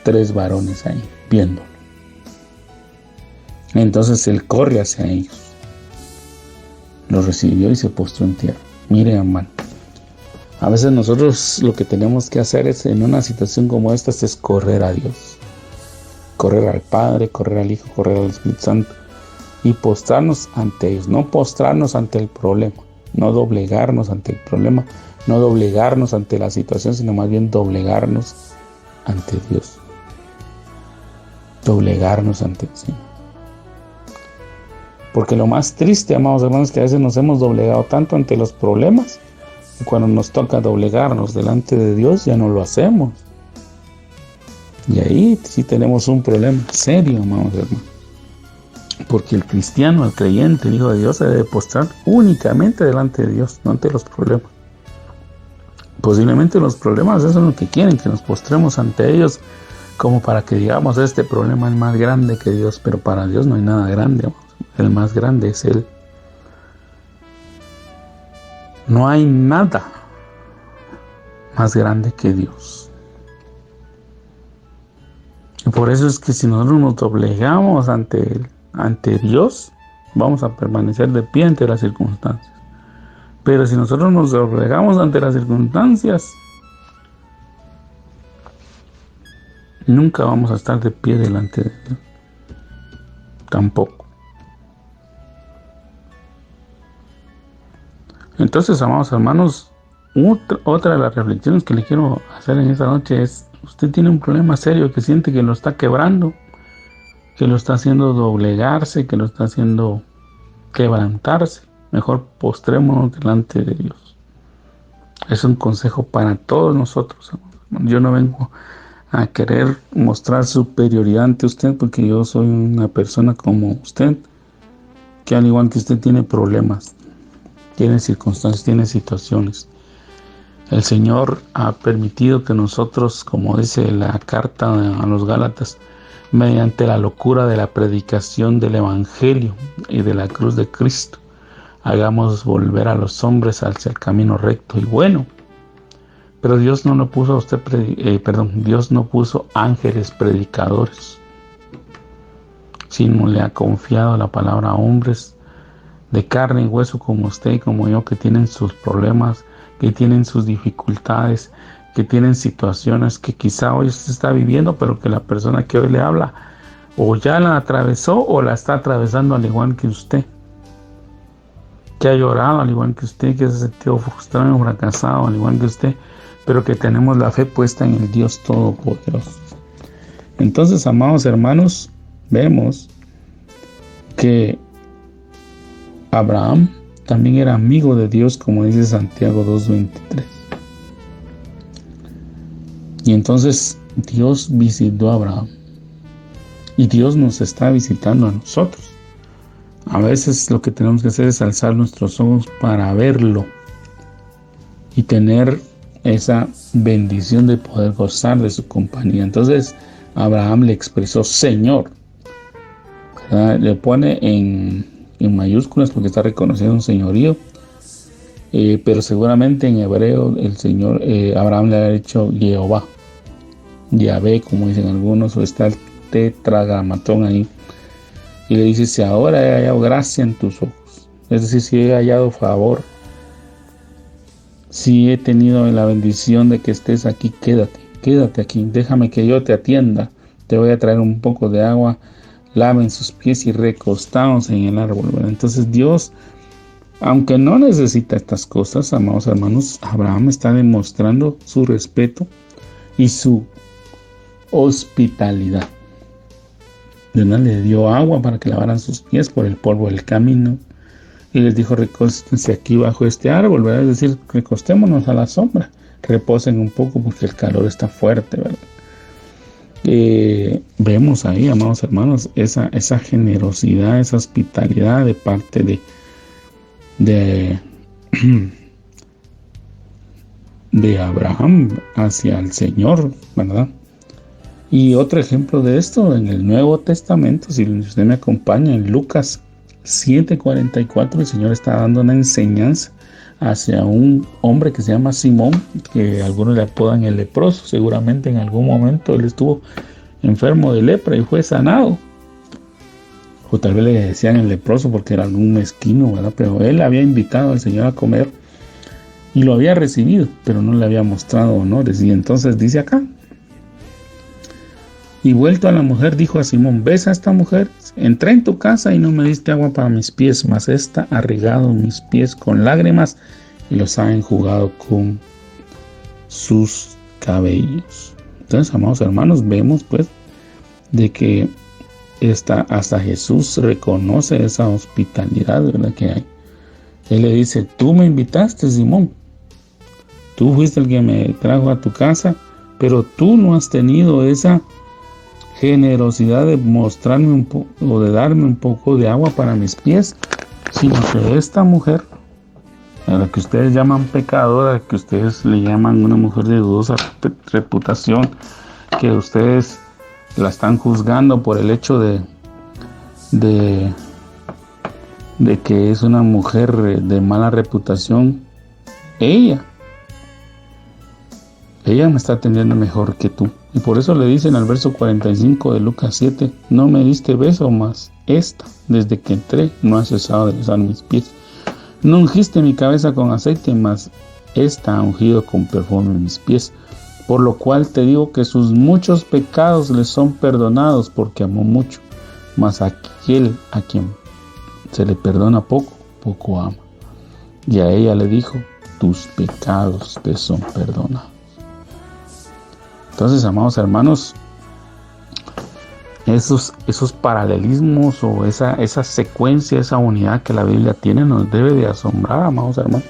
3 varones ahí, viéndolo. Entonces él corre hacia ellos, los recibió y se postró en tierra. Mire, hermano, a veces nosotros lo que tenemos que hacer es, en una situación como esta, es correr a Dios, correr al Padre, correr al Hijo, correr al Espíritu Santo y postrarnos ante ellos, no postrarnos ante el problema, no doblegarnos ante el problema, no doblegarnos ante la situación, sino más bien doblegarnos ante Dios, doblegarnos ante el Señor. Porque lo más triste, amados hermanos, es que a veces nos hemos doblegado tanto ante los problemas y cuando nos toca doblegarnos delante de Dios ya no lo hacemos. Y ahí sí tenemos un problema serio, amados hermanos. Porque el cristiano, el creyente, el Hijo de Dios, se debe postrar únicamente delante de Dios, no ante los problemas. Posiblemente los problemas eso es lo que quieren, que nos postremos ante ellos como para que digamos, este problema es más grande que Dios, pero para Dios no hay nada grande, amados. El más grande es Él. No hay nada más grande que Dios. Y por eso es que si nosotros nos doblegamos ante Dios, vamos a permanecer de pie ante las circunstancias. Pero si nosotros nos doblegamos ante las circunstancias, nunca vamos a estar de pie delante de Dios. Tampoco. Entonces, amados hermanos, otra de las reflexiones que le quiero hacer en esta noche es: usted tiene un problema serio que siente que lo está quebrando, que lo está haciendo doblegarse, que lo está haciendo quebrantarse. Mejor postrémonos delante de Dios. Es un consejo para todos nosotros, amados. Yo no vengo a querer mostrar superioridad ante usted, porque yo soy una persona como usted, que al igual que usted tiene problemas, tiene circunstancias, tiene situaciones. El Señor ha permitido que nosotros, como dice la carta a los Gálatas, mediante la locura de la predicación del Evangelio y de la cruz de Cristo, hagamos volver a los hombres hacia el camino recto y bueno. Pero Dios no lo puso a usted, Dios no puso ángeles predicadores, sino le ha confiado la palabra a hombres de carne y hueso como usted y como yo, que tienen sus problemas, que tienen sus dificultades, que tienen situaciones que quizá hoy usted está viviendo, pero que la persona que hoy le habla o ya la atravesó o la está atravesando al igual que usted, que ha llorado al igual que usted, que se ha sentido frustrado y fracasado al igual que usted, pero que tenemos la fe puesta en el Dios Todopoderoso. Entonces, amados hermanos, vemos que Abraham también era amigo de Dios, como dice Santiago 2:23. Y entonces Dios visitó a Abraham. Y Dios nos está visitando a nosotros. A veces lo que tenemos que hacer es alzar nuestros ojos para verlo y tener esa bendición de poder gozar de su compañía. Entonces Abraham le expresó Señor, ¿verdad? Le pone en mayúsculas porque está reconociendo un señorío, pero seguramente en hebreo el Señor, Abraham le ha dicho Jehová, Yahvé, como dicen algunos, o está el tetragramatón ahí, y le dice: si ahora he hallado gracia en tus ojos, es decir, si he hallado favor, si he tenido la bendición de que estés aquí, quédate aquí, déjame que yo te atienda, te voy a traer un poco de agua, laven sus pies y recostados en el árbol, ¿verdad? Entonces Dios, aunque no necesita estas cosas, amados hermanos, Abraham está demostrando su respeto y su hospitalidad, ¿verdad? Le dio agua para que lavaran sus pies por el polvo del camino y les dijo: recóstense aquí bajo este árbol, ¿verdad? Es decir, recostémonos a la sombra, reposen un poco porque el calor está fuerte, ¿verdad? Vemos ahí, amados hermanos, esa generosidad, esa hospitalidad de parte de Abraham hacia el Señor, ¿verdad? Y otro ejemplo de esto en el Nuevo Testamento, si usted me acompaña en Lucas 7:44, el Señor está dando una enseñanza hacia un hombre que se llama Simón, que algunos le apodan el leproso. Seguramente en algún momento él estuvo enfermo de lepra y fue sanado. O tal vez le decían el leproso porque era algún mezquino, ¿verdad? Pero él había invitado al Señor a comer y lo había recibido, pero no le había mostrado honores. Y entonces dice acá: y vuelto a la mujer, dijo a Simón: ¿ves a esta mujer? Entré en tu casa y no me diste agua para mis pies, mas esta ha regado mis pies con lágrimas y los ha enjugado con sus cabellos. Entonces, amados hermanos, vemos pues de que hasta Jesús reconoce esa hospitalidad, ¿verdad?, que hay. Él le dice: tú me invitaste, Simón, tú fuiste el que me trajo a tu casa, pero tú no has tenido esa generosidad de mostrarme o de darme un poco de agua para mis pies, sino que esta mujer, a la que ustedes llaman pecadora, que ustedes le llaman una mujer de dudosa reputación, que ustedes la están juzgando por el hecho de que es una mujer de mala reputación, ella me está atendiendo mejor que tú. Y por eso le dicen al verso 45 de Lucas 7: no me diste beso, mas esta, desde que entré, no ha cesado de besar mis pies. No ungiste mi cabeza con aceite, mas esta ha ungido con perfume mis pies. Por lo cual te digo que sus muchos pecados le son perdonados, porque amó mucho. Mas aquel a quien se le perdona poco, poco ama. Y a ella le dijo: tus pecados te son perdonados. Entonces, amados hermanos, esos paralelismos o esa secuencia, esa unidad que la Biblia tiene nos debe de asombrar, amados hermanos.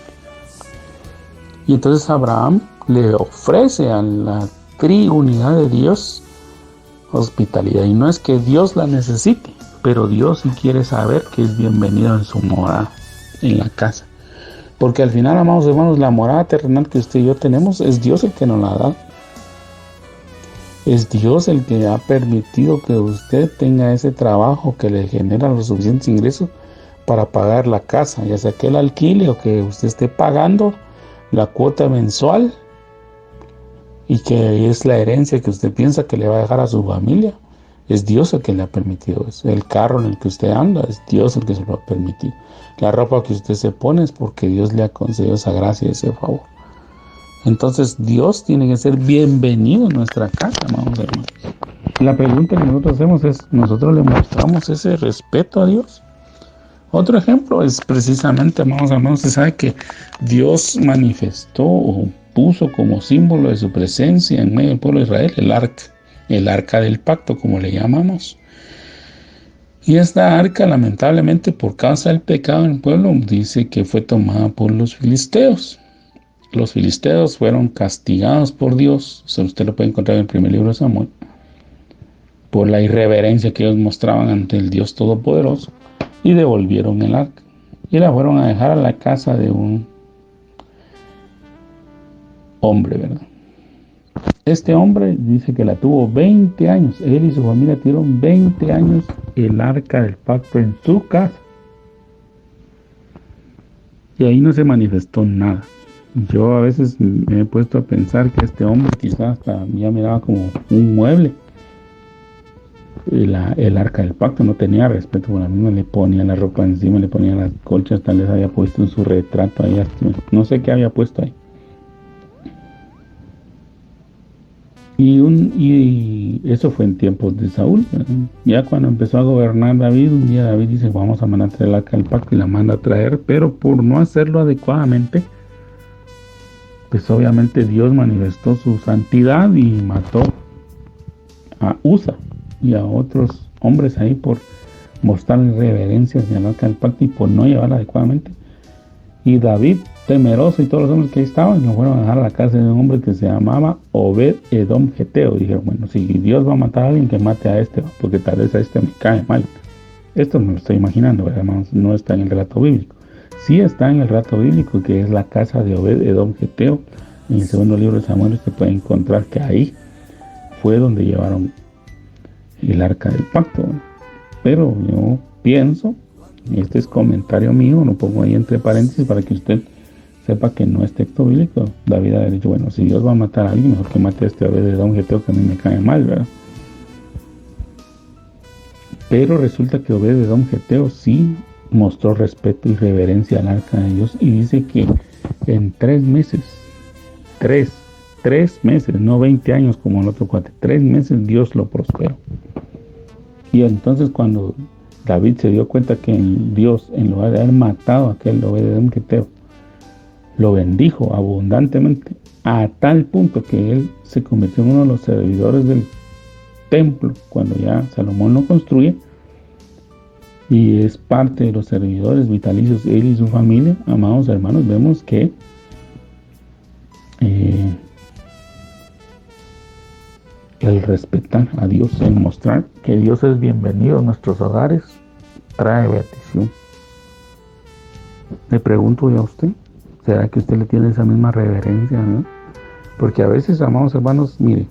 Y entonces Abraham le ofrece a la triunidad de Dios hospitalidad. Y no es que Dios la necesite, pero Dios sí quiere saber que es bienvenido en su morada, en la casa. Porque al final, amados hermanos, la morada terrenal que usted y yo tenemos, es Dios el que nos la da. Es Dios el que ha permitido que usted tenga ese trabajo que le genera los suficientes ingresos para pagar la casa, ya sea que el alquile o que usted esté pagando la cuota mensual, y que es la herencia que usted piensa que le va a dejar a su familia. Es Dios el que le ha permitido eso. El carro en el que usted anda, es Dios el que se lo ha permitido. La ropa que usted se pone es porque Dios le ha concedido esa gracia y ese favor. Entonces Dios tiene que ser bienvenido en nuestra casa, amados hermanos. La pregunta que nosotros hacemos es: ¿nosotros le mostramos ese respeto a Dios? Otro ejemplo es precisamente, amados hermanos, usted sabe que Dios manifestó o puso como símbolo de su presencia en medio del pueblo de Israel el arca del pacto, como le llamamos. Y esta arca, lamentablemente, por causa del pecado del pueblo, dice que fue tomada por los filisteos. Los filisteos fueron castigados por Dios, eso usted lo puede encontrar en el primer libro de Samuel, por la irreverencia que ellos mostraban ante el Dios Todopoderoso, y devolvieron el arca y la fueron a dejar a la casa de un hombre, ¿verdad? Este hombre dice que la tuvo 20 años, él y su familia tuvieron 20 años el arca del pacto en su casa, y ahí no se manifestó nada. Yo a veces me he puesto a pensar que este hombre quizás hasta ya miraba como un mueble. El arca del pacto no tenía respeto por la misma, le ponía la ropa encima, le ponía las colchas, tal vez había puesto en su retrato ahí, no sé qué había puesto ahí. Y eso fue en tiempos de Saúl, ¿verdad? Ya cuando empezó a gobernar David, un día David dice: vamos a mandar a traer el arca del pacto, y la manda a traer, pero por no hacerlo adecuadamente, pues obviamente Dios manifestó su santidad y mató a Usa y a otros hombres ahí por mostrar reverencia hacia el arca del pacto y por no llevarla adecuadamente. Y David, temeroso, y todos los hombres que ahí estaban, lo fueron a dejar a la casa de un hombre que se llamaba Obed Edom Geteo. Y dijeron: bueno, si Dios va a matar a alguien, que mate a este, porque tal vez a este me cae mal. Esto me lo estoy imaginando, ¿verdad, hermanos? No está en el relato bíblico. Sí está en el relato bíblico, que es la casa de Obed Edom Geteo. En el segundo libro de Samuel se puede encontrar que ahí fue donde llevaron el arca del pacto. Pero yo pienso, y este es comentario mío, lo pongo ahí entre paréntesis para que usted sepa que no es texto bíblico, David ha dicho, bueno, si Dios va a matar a alguien, mejor que mate a este Obed-Edom geteo que a mí me cae mal, ¿verdad? Pero resulta que Obed-Edom geteo sí mostró respeto y reverencia al arca de Dios, y dice que en 3 meses, 3 meses, no 20 años como el otro cuate, 3 meses Dios lo prosperó. Y entonces cuando David se dio cuenta que Dios, en lugar de haber matado a aquel Obed-Edom geteo, lo bendijo abundantemente, a tal punto que él se convirtió en uno de los servidores del templo cuando ya Salomón lo construye, y es parte de los servidores vitalicios, él y su familia. Amados hermanos, vemos que el respetar a Dios, el mostrar que Dios es bienvenido en nuestros hogares, trae bendición. Le pregunto yo a usted, ¿será que usted le tiene esa misma reverencia, no? Porque a veces, amados hermanos, mire,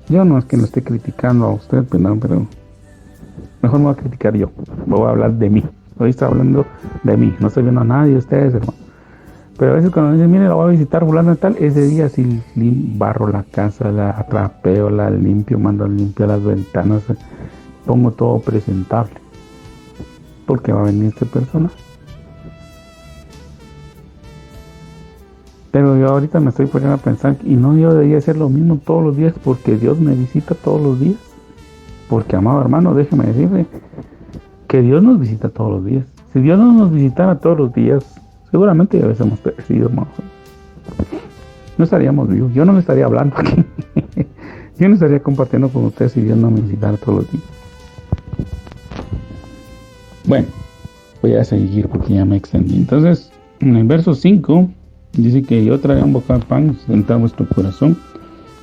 yo no es que lo esté criticando a usted, pero mejor me voy a criticar yo. Voy a hablar de mí. Hoy está hablando de mí. No estoy viendo a nadie de ustedes, hermano. Pero a veces cuando dicen, mire, la voy a visitar fulano y tal, ese día sí barro la casa, la trapeo, la limpio, mando a limpiar las ventanas, pongo todo presentable. Porque va a venir esta persona. Pero yo ahorita me estoy poniendo a pensar, y no, yo debería hacer lo mismo todos los días, porque Dios me visita todos los días. Porque, amado hermano, déjeme decirle que Dios nos visita todos los días. Si Dios no nos visitara todos los días, seguramente ya hubiésemos perecido, hermanos. No estaríamos vivos. Yo no le estaría hablando aquí. Yo no estaría compartiendo con ustedes si Dios no me visitara todos los días. Bueno, voy a seguir porque ya me extendí. Entonces, en el verso 5, dice que yo traeré un bocado de pan sentado en vuestro corazón,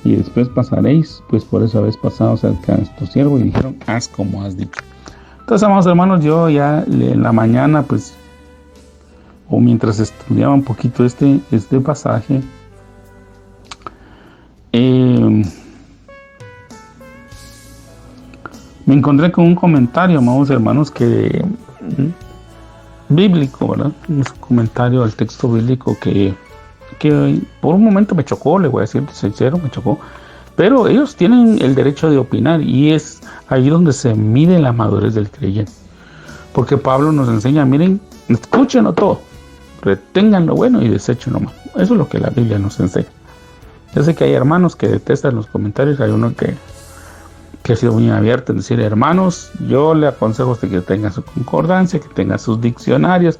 y después pasaréis, pues por eso habéis pasado cerca de tu siervo, y dijeron, haz como has dicho. Entonces, amados hermanos, yo ya en la mañana, pues, o mientras estudiaba un poquito este pasaje, me encontré con un comentario, amados hermanos, que bíblico, ¿verdad? Un comentario al texto bíblico que por un momento me chocó, le voy a decir sincero, me chocó. Pero ellos tienen el derecho de opinar, y es ahí donde se mide la madurez del creyente. Porque Pablo nos enseña, miren, escúchenlo todo, retengan lo bueno y desechen lo malo. Eso es lo que la Biblia nos enseña. Yo sé que hay hermanos que detestan los comentarios, hay uno que ha sido muy abierto en decir, hermanos, yo le aconsejo a usted que tenga su concordancia, que tenga sus diccionarios,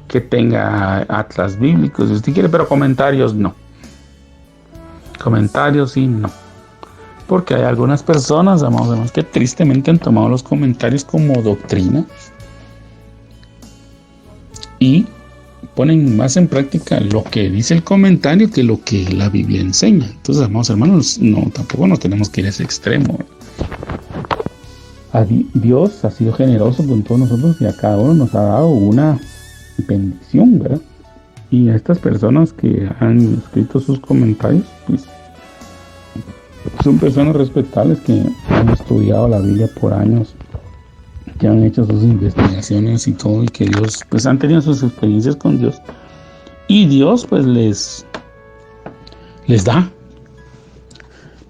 que tenga atlas bíblicos, si usted quiere, pero comentarios no. Comentarios sí, no. Porque hay algunas personas, amados, que tristemente han tomado los comentarios como doctrina y ponen más en práctica lo que dice el comentario que lo que la Biblia enseña. Entonces, amados hermanos, no, tampoco nos tenemos que ir a ese extremo. Dios ha sido generoso con todos nosotros y a cada uno nos ha dado una bendición, ¿verdad? Y a estas personas que han escrito sus comentarios, pues son personas respetables que han estudiado la Biblia por años, que han hecho sus investigaciones y todo, y que Dios, pues han tenido sus experiencias con Dios, y Dios pues les da.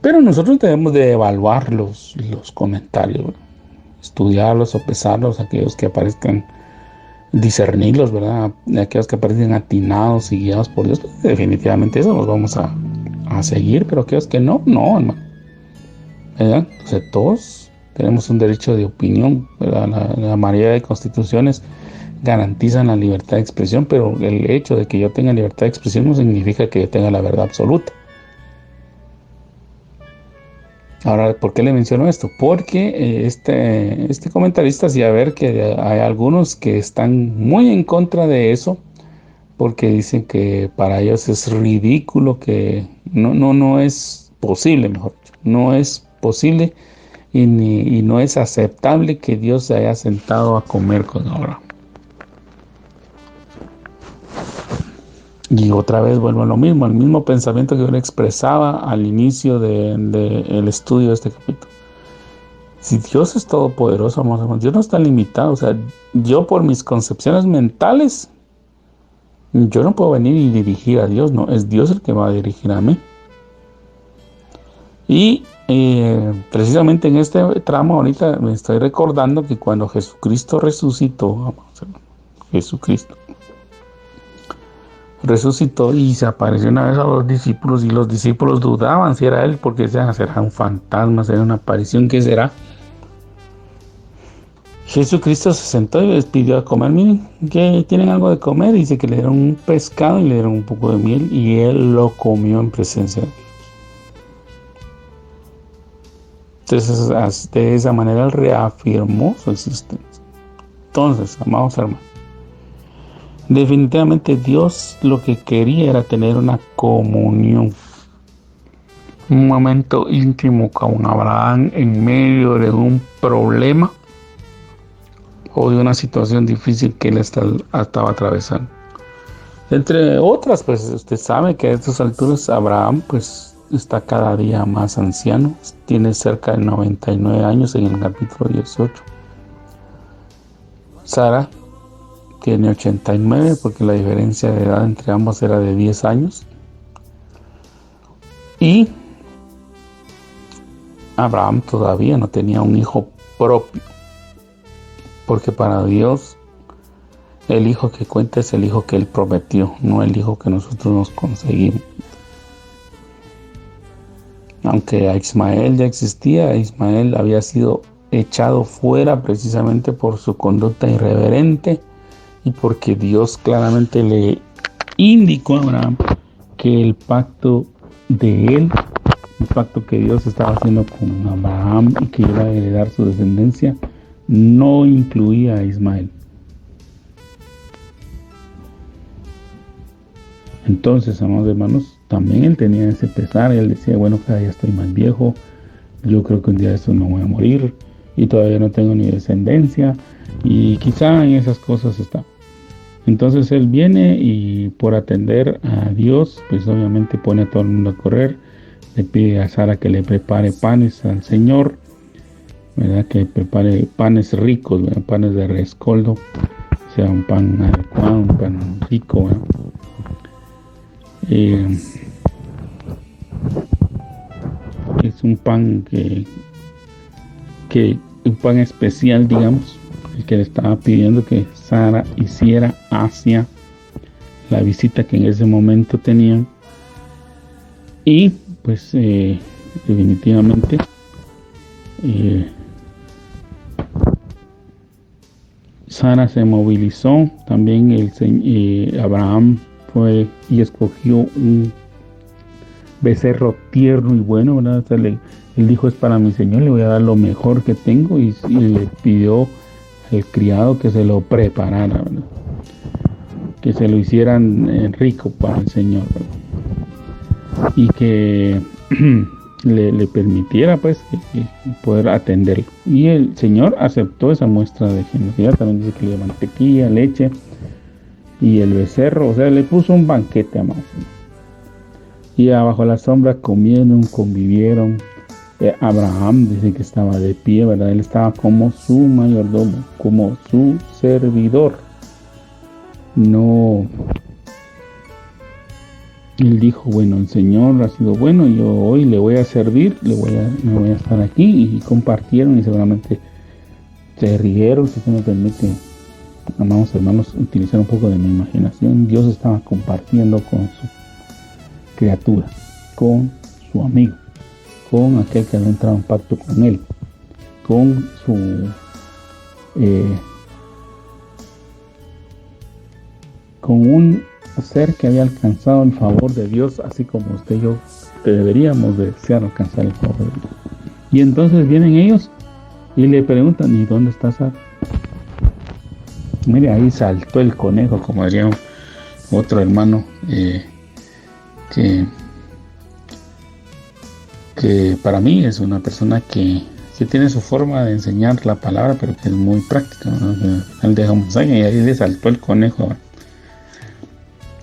Pero nosotros debemos de evaluar los comentarios, ¿verdad? Estudiarlos, sopesarlos, aquellos que aparezcan, discernirlos, ¿verdad? Aquellos que aparecen atinados y guiados por Dios, pues definitivamente eso los vamos a seguir, pero aquellos que no, hermano, ¿verdad? Entonces todos tenemos un derecho de opinión, ¿verdad? La mayoría de constituciones garantizan la libertad de expresión, pero el hecho de que yo tenga libertad de expresión no significa que yo tenga la verdad absoluta. Ahora, ¿por qué le menciono esto? Porque este comentarista hacía ver que hay algunos que están muy en contra de eso, porque dicen que para ellos es ridículo, que no es posible, mejor dicho, no es posible y no es aceptable que Dios se haya sentado a comer con Abraham. Y otra vez vuelvo a lo mismo, al mismo pensamiento que yo le expresaba al inicio del estudio de este capítulo. Si Dios es todopoderoso, hermanos, Dios no está limitado. O sea, yo por mis concepciones mentales Yo no puedo venir y dirigir a Dios, no, es Dios el que va a dirigir a mí. Y precisamente en este tramo ahorita me estoy recordando que cuando Jesucristo resucitó, Jesucristo resucitó y se apareció una vez a los discípulos, y los discípulos dudaban si era él, porque decían, será un fantasma, será una aparición, ¿qué será? Jesucristo se sentó y les pidió a comer. Miren, que tienen algo de comer. Dice que le dieron un pescado y le dieron un poco de miel, y él lo comió en presencia de Dios. Entonces, de esa manera él reafirmó su existencia. Entonces, amados hermanos, definitivamente Dios lo que quería era tener una comunión, un momento íntimo con Abraham en medio de un problema o de una situación difícil que él estaba atravesando. Entre otras, pues usted sabe que a estas alturas Abraham pues está cada día más anciano, tiene cerca de 99 años en el capítulo 18. Sara tiene 89, porque la diferencia de edad entre ambos era de 10 años. Y Abraham todavía no tenía un hijo propio, porque para Dios el hijo que cuenta es el hijo que él prometió, no el hijo que nosotros nos conseguimos. Aunque a Ismael ya existía, Ismael había sido echado fuera precisamente por su conducta irreverente y porque Dios claramente le indicó a Abraham que el pacto de él, el pacto que Dios estaba haciendo con Abraham y que iba a heredar su descendencia, no incluía a Ismael. Entonces, amados hermanos, también él tenía ese pesar. Él decía, bueno, cada día estoy más viejo, yo creo que un día de esto no voy a morir, y todavía no tengo ni descendencia, y quizá en esas cosas está. Entonces él viene y por atender a Dios, pues obviamente pone a todo el mundo a correr, le pide a Sara que le prepare panes al Señor, ¿verdad? Que prepare panes ricos, ¿verdad? Panes de rescoldo, o sea, un pan adecuado, un pan rico, ¿verdad? Es un pan un pan especial, digamos, el que le estaba pidiendo que Sara hiciera hacia la visita que en ese momento tenían. Y pues definitivamente Sara se movilizó. También Abraham fue y escogió un becerro tierno y bueno, ¿verdad? O sea, él dijo, es para mi Señor, le voy a dar lo mejor que tengo, y le pidió al criado que se lo preparara, ¿verdad? Que se lo hicieran rico para el Señor, ¿verdad? Y que le permitiera pues poder atenderlo. Y el Señor aceptó esa muestra de generosidad. También dice que le dio mantequilla, leche y el becerro, o sea, le puso un banquete, amados. Y bajo la sombra comieron, convivieron. Abraham dice que estaba de pie, ¿verdad? Él estaba como su mayordomo, como su servidor. No, él dijo, bueno, el Señor ha sido bueno, yo hoy le voy a servir, me voy a estar aquí. Y compartieron, y seguramente se rieron, si se me permite, amados hermanos, utilizar un poco de mi imaginación. Dios estaba compartiendo con su criatura, con su amigo, con aquel que había entrado en pacto con él, con su con un ser que había alcanzado el favor de Dios, así como usted y yo deberíamos desear alcanzar el favor de Dios. Y entonces vienen ellos y le preguntan, ¿y dónde está Sara? Mire, ahí saltó el conejo, como diría otro hermano que para mí es una persona que tiene su forma de enseñar la palabra, pero que es muy práctica, ¿no? Él deja un mensaje y ahí le saltó el conejo, ¿no?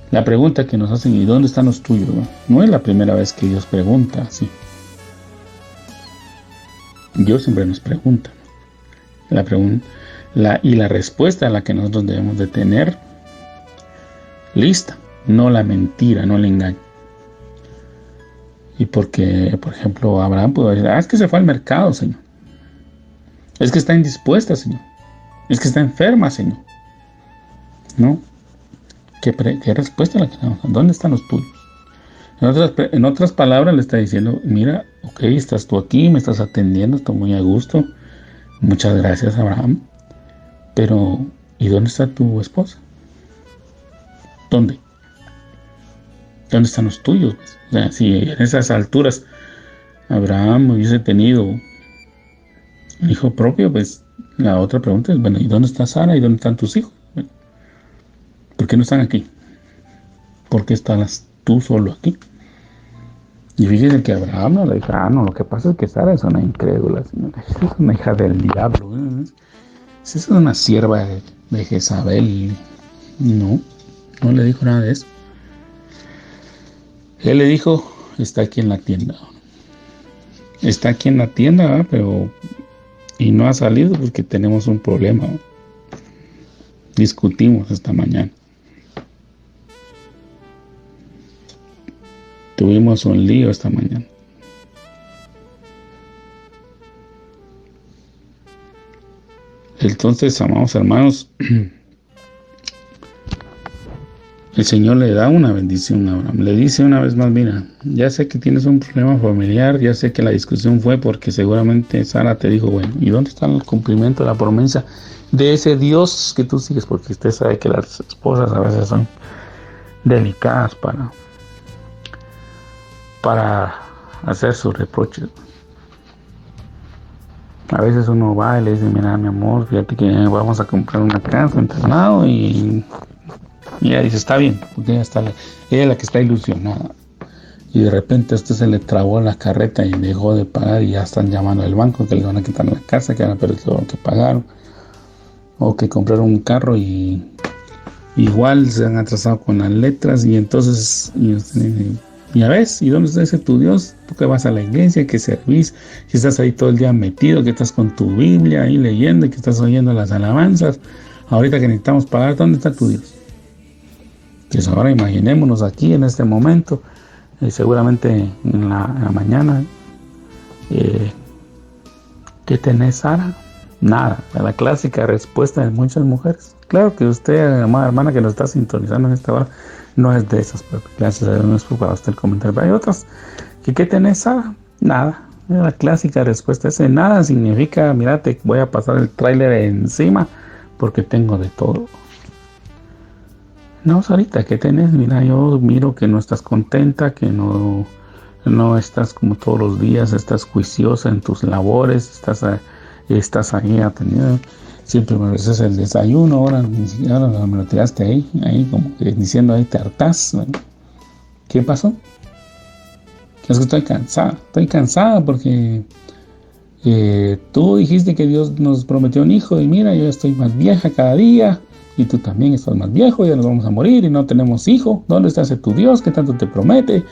La pregunta que nos hacen, ¿y dónde están los tuyos? No es la primera vez que Dios pregunta así. Dios siempre nos pregunta. Y la respuesta a la que nosotros debemos de tener lista, no la mentira, no el engaño. Y porque, por ejemplo, Abraham pudo decir, es que se fue al mercado, Señor. Es que está indispuesta, Señor. Es que está enferma, Señor. ¿No? ¿Qué respuesta la que damos? ¿Dónde están los tuyos? En otras palabras le está diciendo, mira, ok, estás tú aquí, me estás atendiendo, estoy muy a gusto. Muchas gracias, Abraham. Pero, ¿y dónde está tu esposa? ¿Dónde? ¿Dónde están los tuyos? O sea, si en esas alturas Abraham hubiese tenido un hijo propio, pues la otra pregunta es, bueno, ¿y dónde está Sara? ¿Y dónde están tus hijos? ¿Por qué no están aquí? ¿Por qué estás tú solo aquí? Y fíjense que Abraham no le dijo, no, lo que pasa es que Sara es una incrédula, señora. Es una hija del diablo. Es una sierva de Jezabel. No le dijo nada de eso. Él le dijo, está aquí en la tienda. Está aquí en la tienda, ¿verdad? Pero... y no ha salido porque tenemos un problema. Discutimos esta mañana. Tuvimos un lío esta mañana. Entonces, amados hermanos, el Señor le da una bendición a Abraham. Le dice una vez más, mira, ya sé que tienes un problema familiar, ya sé que la discusión fue porque seguramente Sara te dijo, bueno, ¿y dónde está el cumplimiento de la promesa de ese Dios que tú sigues? Porque usted sabe que las esposas a veces son delicadas para hacer sus reproches. A veces uno va y le dice, mira, mi amor, fíjate que vamos a comprar una casa, un terreno, y ella dice, está bien, porque ella es la que está ilusionada. Y de repente a usted se le trabó la carreta y dejó de pagar y ya están llamando al banco que le van a quitar la casa, que van a perder todo lo que pagaron. O que compraron un carro y igual se han atrasado con las letras y entonces... ya ves, ¿y dónde está ese tu Dios? Tú que vas a la iglesia, que servís, que estás ahí todo el día metido, que estás con tu Biblia ahí leyendo y que estás oyendo las alabanzas. Ahorita que necesitamos pagar, ¿dónde está tu Dios? Pues ahora imaginémonos aquí en este momento, seguramente en la mañana, ¿qué tenés, Sara? Nada. La clásica respuesta de muchas mujeres. Claro que usted, amada hermana que nos está sintonizando en esta hora, no es de esas, pero gracias a Dios no es para usted el comentario. Pero hay otras que, ¿qué tenés, Sara? Nada. La clásica respuesta ese nada significa, mira, te voy a pasar el tráiler encima porque tengo de todo. No, Sarita, ¿qué tenés? Mira, yo miro que no estás contenta, que no estás como todos los días, estás juiciosa en tus labores, estás ahí atendiendo. Siempre me ofreces el desayuno, ahora me lo tiraste ahí como que diciendo ahí te hartás, ¿no? ¿Qué pasó? Es que estoy cansada porque tú dijiste que Dios nos prometió un hijo y mira, yo estoy más vieja cada día y tú también estás más viejo, ya nos vamos a morir y no tenemos hijo. ¿Dónde está ese tu Dios que tanto te promete?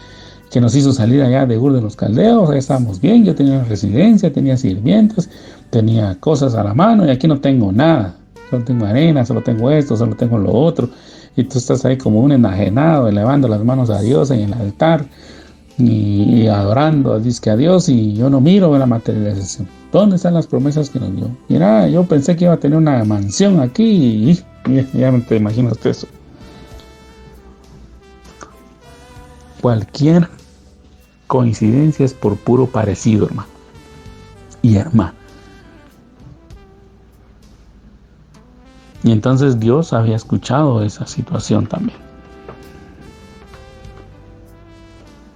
Que nos hizo salir allá de Ur de los Caldeos, ahí estábamos bien, yo tenía una residencia, tenía sirvientas, tenía cosas a la mano y aquí no tengo nada, solo tengo arena, solo tengo esto, solo tengo lo otro, y tú estás ahí como un enajenado, elevando las manos a Dios en el altar y adorando, dice que a Dios, y yo no miro la materialización. ¿Dónde están las promesas que nos dio? Mira, yo pensé que iba a tener una mansión aquí y ya no te imaginas eso. Cualquier coincidencia es por puro parecido, hermano y hermana. Y entonces Dios había escuchado esa situación también.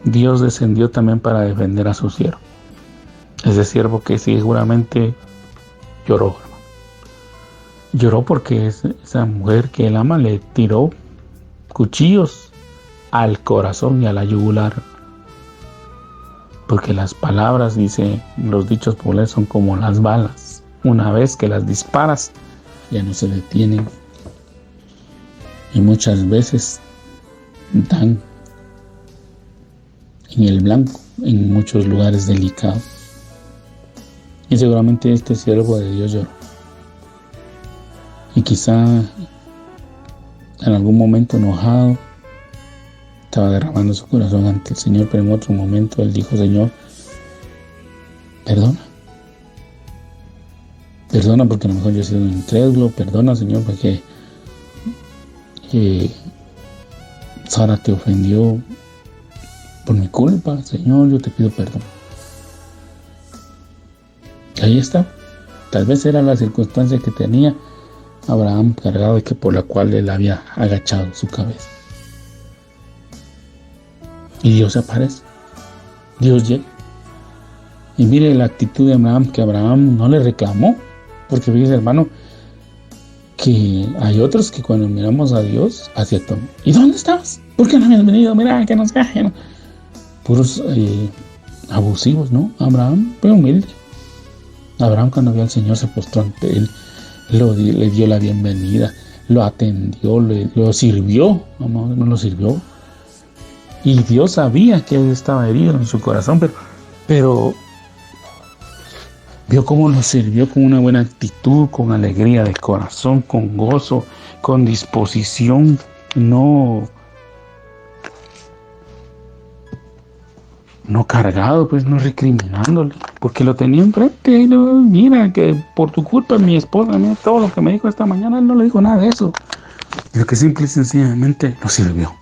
Dios descendió también para defender a su siervo. Ese siervo que seguramente lloró, hermano. Lloró porque esa mujer que él ama le tiró cuchillos al corazón y a la yugular. Porque las palabras, dice, los dichos populares son como las balas. Una vez que las disparas, ya no se detienen. Y muchas veces dan en el blanco, en muchos lugares delicados. Y seguramente este siervo de Dios lloró. Y quizá en algún momento enojado, estaba derramando su corazón ante el Señor, pero en otro momento él dijo: Señor, perdona. Perdona porque a lo mejor yo he sido un incrédulo. Perdona, Señor, porque Sara te ofendió por mi culpa. Señor, yo te pido perdón. Ahí está. Tal vez era la circunstancia que tenía Abraham cargado y que por la cual él había agachado su cabeza. Y Dios aparece. Dios llega. Y mire la actitud de Abraham, que Abraham no le reclamó. Porque fíjese, hermano, que hay otros que cuando miramos a Dios, hacia todo: ¿y dónde estabas? ¿Por qué no habías venido? Mira, que nos caen. Puros abusivos, ¿no? Abraham fue humilde. Abraham, cuando vio al Señor, se postró ante él, le dio la bienvenida, lo atendió, lo sirvió, no lo sirvió. Y Dios sabía que él estaba herido en su corazón, pero vio cómo lo sirvió con una buena actitud, con alegría de corazón, con gozo, con disposición, no cargado, pues, no recriminándole, porque lo tenía enfrente. Y mira, que por tu culpa mi esposa, mira todo lo que me dijo esta mañana. Él no le dijo nada de eso, lo que simple y sencillamente lo sirvió.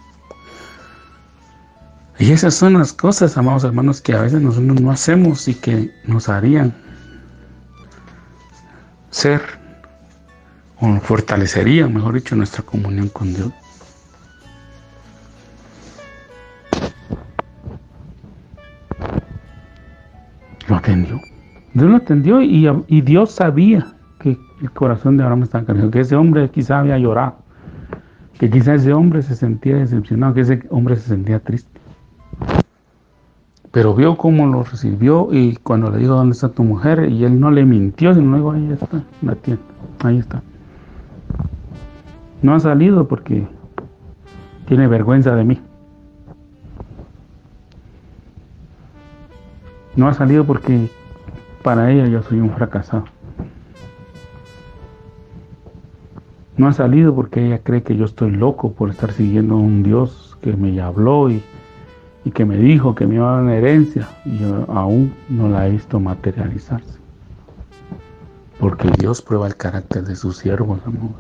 Y esas son las cosas, amados hermanos, que a veces nosotros no hacemos y que nos harían ser, o fortalecerían, mejor dicho, nuestra comunión con Dios. Lo atendió. Dios lo atendió y Dios sabía que el corazón de Abraham estaba cargado, que ese hombre quizá había llorado, que quizá ese hombre se sentía decepcionado, que ese hombre se sentía triste. Pero vio cómo lo recibió, y cuando le dijo: ¿dónde está tu mujer? Y él no le mintió, sino luego: ahí está, la tienda, ahí está. No ha salido porque tiene vergüenza de mí. No ha salido porque para ella yo soy un fracasado. No ha salido porque ella cree que yo estoy loco por estar siguiendo a un Dios que me habló y que me dijo que me iba a dar una herencia, y yo aún no la he visto materializarse. Porque Dios prueba el carácter de sus siervos, hermano.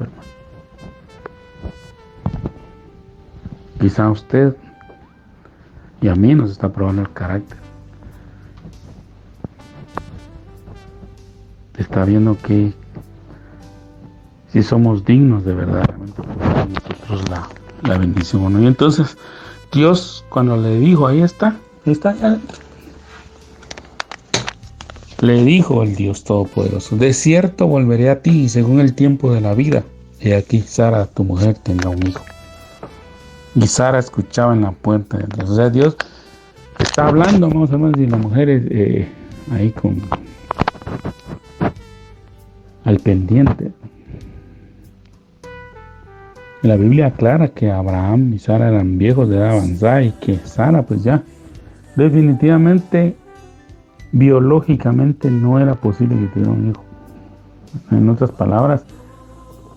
Quizá a usted y a mí nos está probando el carácter. Está viendo que si somos dignos de verdaderamente nosotros la bendición o no. Y entonces Dios, cuando le dijo: ahí está ya, le dijo el Dios Todopoderoso: de cierto volveré a ti según el tiempo de la vida. Y aquí Sara, tu mujer, tendrá un hijo. Y Sara escuchaba en la puerta de Dios. O sea, Dios está hablando, vamos a ver, y la mujer es ahí con al pendiente. La Biblia aclara que Abraham y Sara eran viejos de edad avanzada, y que Sara, pues ya definitivamente biológicamente no era posible que tuviera un hijo. En otras palabras,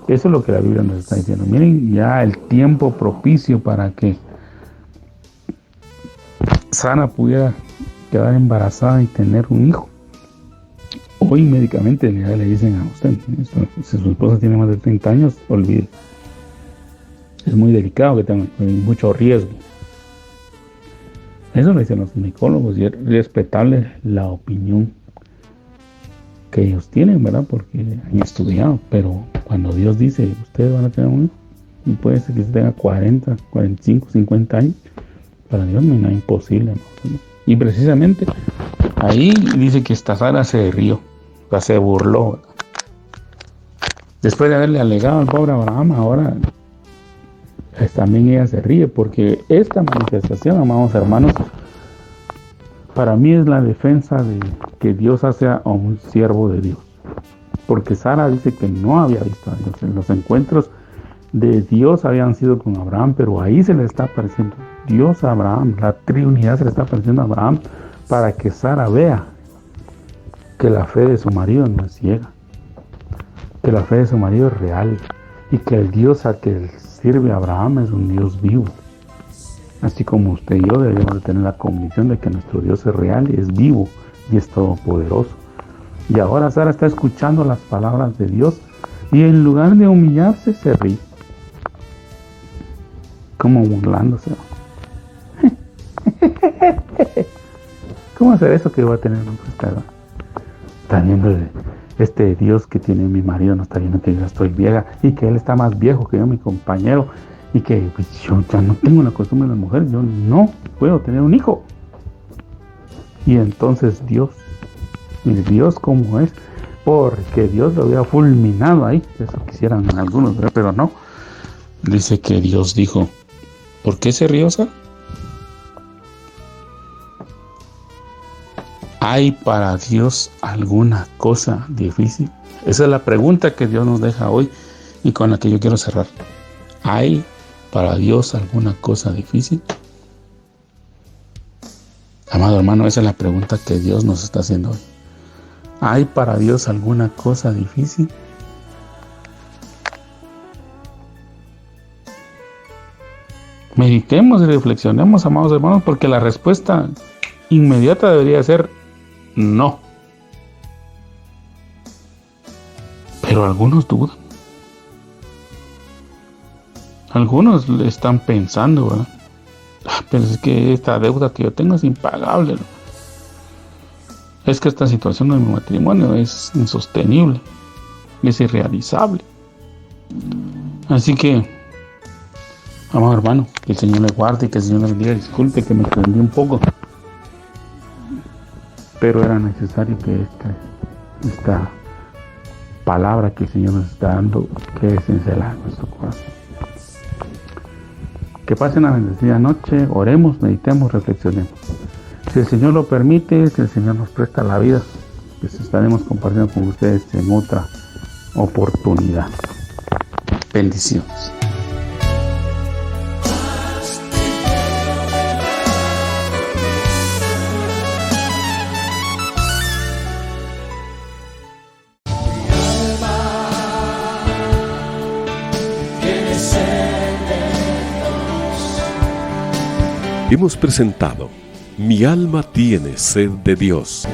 eso es lo que la Biblia nos está diciendo. Miren, ya el tiempo propicio para que Sara pudiera quedar embarazada y tener un hijo. Hoy médicamente ya le dicen a usted: si su esposa tiene más de 30 años, olvide. Es muy delicado, que tenga mucho riesgo. Eso lo dicen los ginecólogos, y es respetable la opinión que ellos tienen, ¿verdad? Porque han estudiado. Pero cuando Dios dice: ustedes van a tener un hijo, y puede ser que se tenga 40, 45, 50 años, para Dios no hay nada imposible, ¿no? Y precisamente ahí dice que esta Sara se rió, o sea, se burló, ¿verdad? Después de haberle alegado al pobre Abraham, ahora también ella se ríe, porque esta manifestación, amados hermanos, para mí es la defensa de que Dios hace a un siervo de Dios. Porque Sara dice que no había visto a Dios. En los encuentros de Dios habían sido con Abraham, pero ahí se le está apareciendo Dios a Abraham. La Trinidad se le está apareciendo a Abraham para que Sara vea que la fe de su marido no es ciega, que la fe de su marido es real, y que el Dios a que sirve a Abraham es un Dios vivo. Así como usted y yo deberíamos de tener la convicción de que nuestro Dios es real y es vivo y es todopoderoso. Y ahora Sara está escuchando las palabras de Dios y en lugar de humillarse se ríe. Como burlándose. ¿Cómo hacer eso que va a tener esta edad? Está viendo este Dios que tiene mi marido, no está viendo que yo estoy vieja y que él está más viejo que yo, mi compañero, y que pues, yo ya no tengo la costumbre de las mujeres, yo no puedo tener un hijo. Y entonces Dios, y Dios como es, porque Dios lo había fulminado ahí, eso quisieran algunos, ¿verdad? Pero no. Dice que Dios dijo, ¿por qué se rió, Sara? ¿Hay para Dios alguna cosa difícil? Esa es la pregunta que Dios nos deja hoy y con la que yo quiero cerrar. ¿Hay para Dios alguna cosa difícil? Amado hermano, esa es la pregunta que Dios nos está haciendo hoy. ¿Hay para Dios alguna cosa difícil? Meditemos y reflexionemos, amados hermanos, porque la respuesta inmediata debería ser no. Pero algunos dudan. Algunos le están pensando, ¿verdad? Pero es que esta deuda que yo tengo es impagable, ¿no? Es que esta situación de mi matrimonio es insostenible, es irrealizable. Así que, amado hermano, que el Señor le guarde y que el Señor le bendiga. Disculpe que me extendí un poco, pero era necesario que esta palabra que el Señor nos está dando quede cincelada en nuestro corazón. Que pasen una bendecida noche, oremos, meditemos, reflexionemos. Si el Señor lo permite, si el Señor nos presta la vida, pues estaremos compartiendo con ustedes en otra oportunidad. Bendiciones. Hemos presentado Mi alma tiene sed de Dios.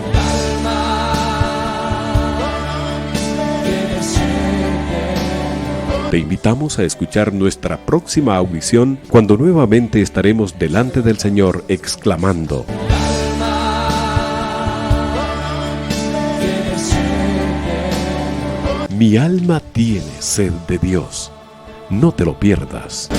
Te invitamos a escuchar nuestra próxima audición cuando nuevamente estaremos delante del Señor exclamando: Mi alma tiene sed de Dios. No te lo pierdas.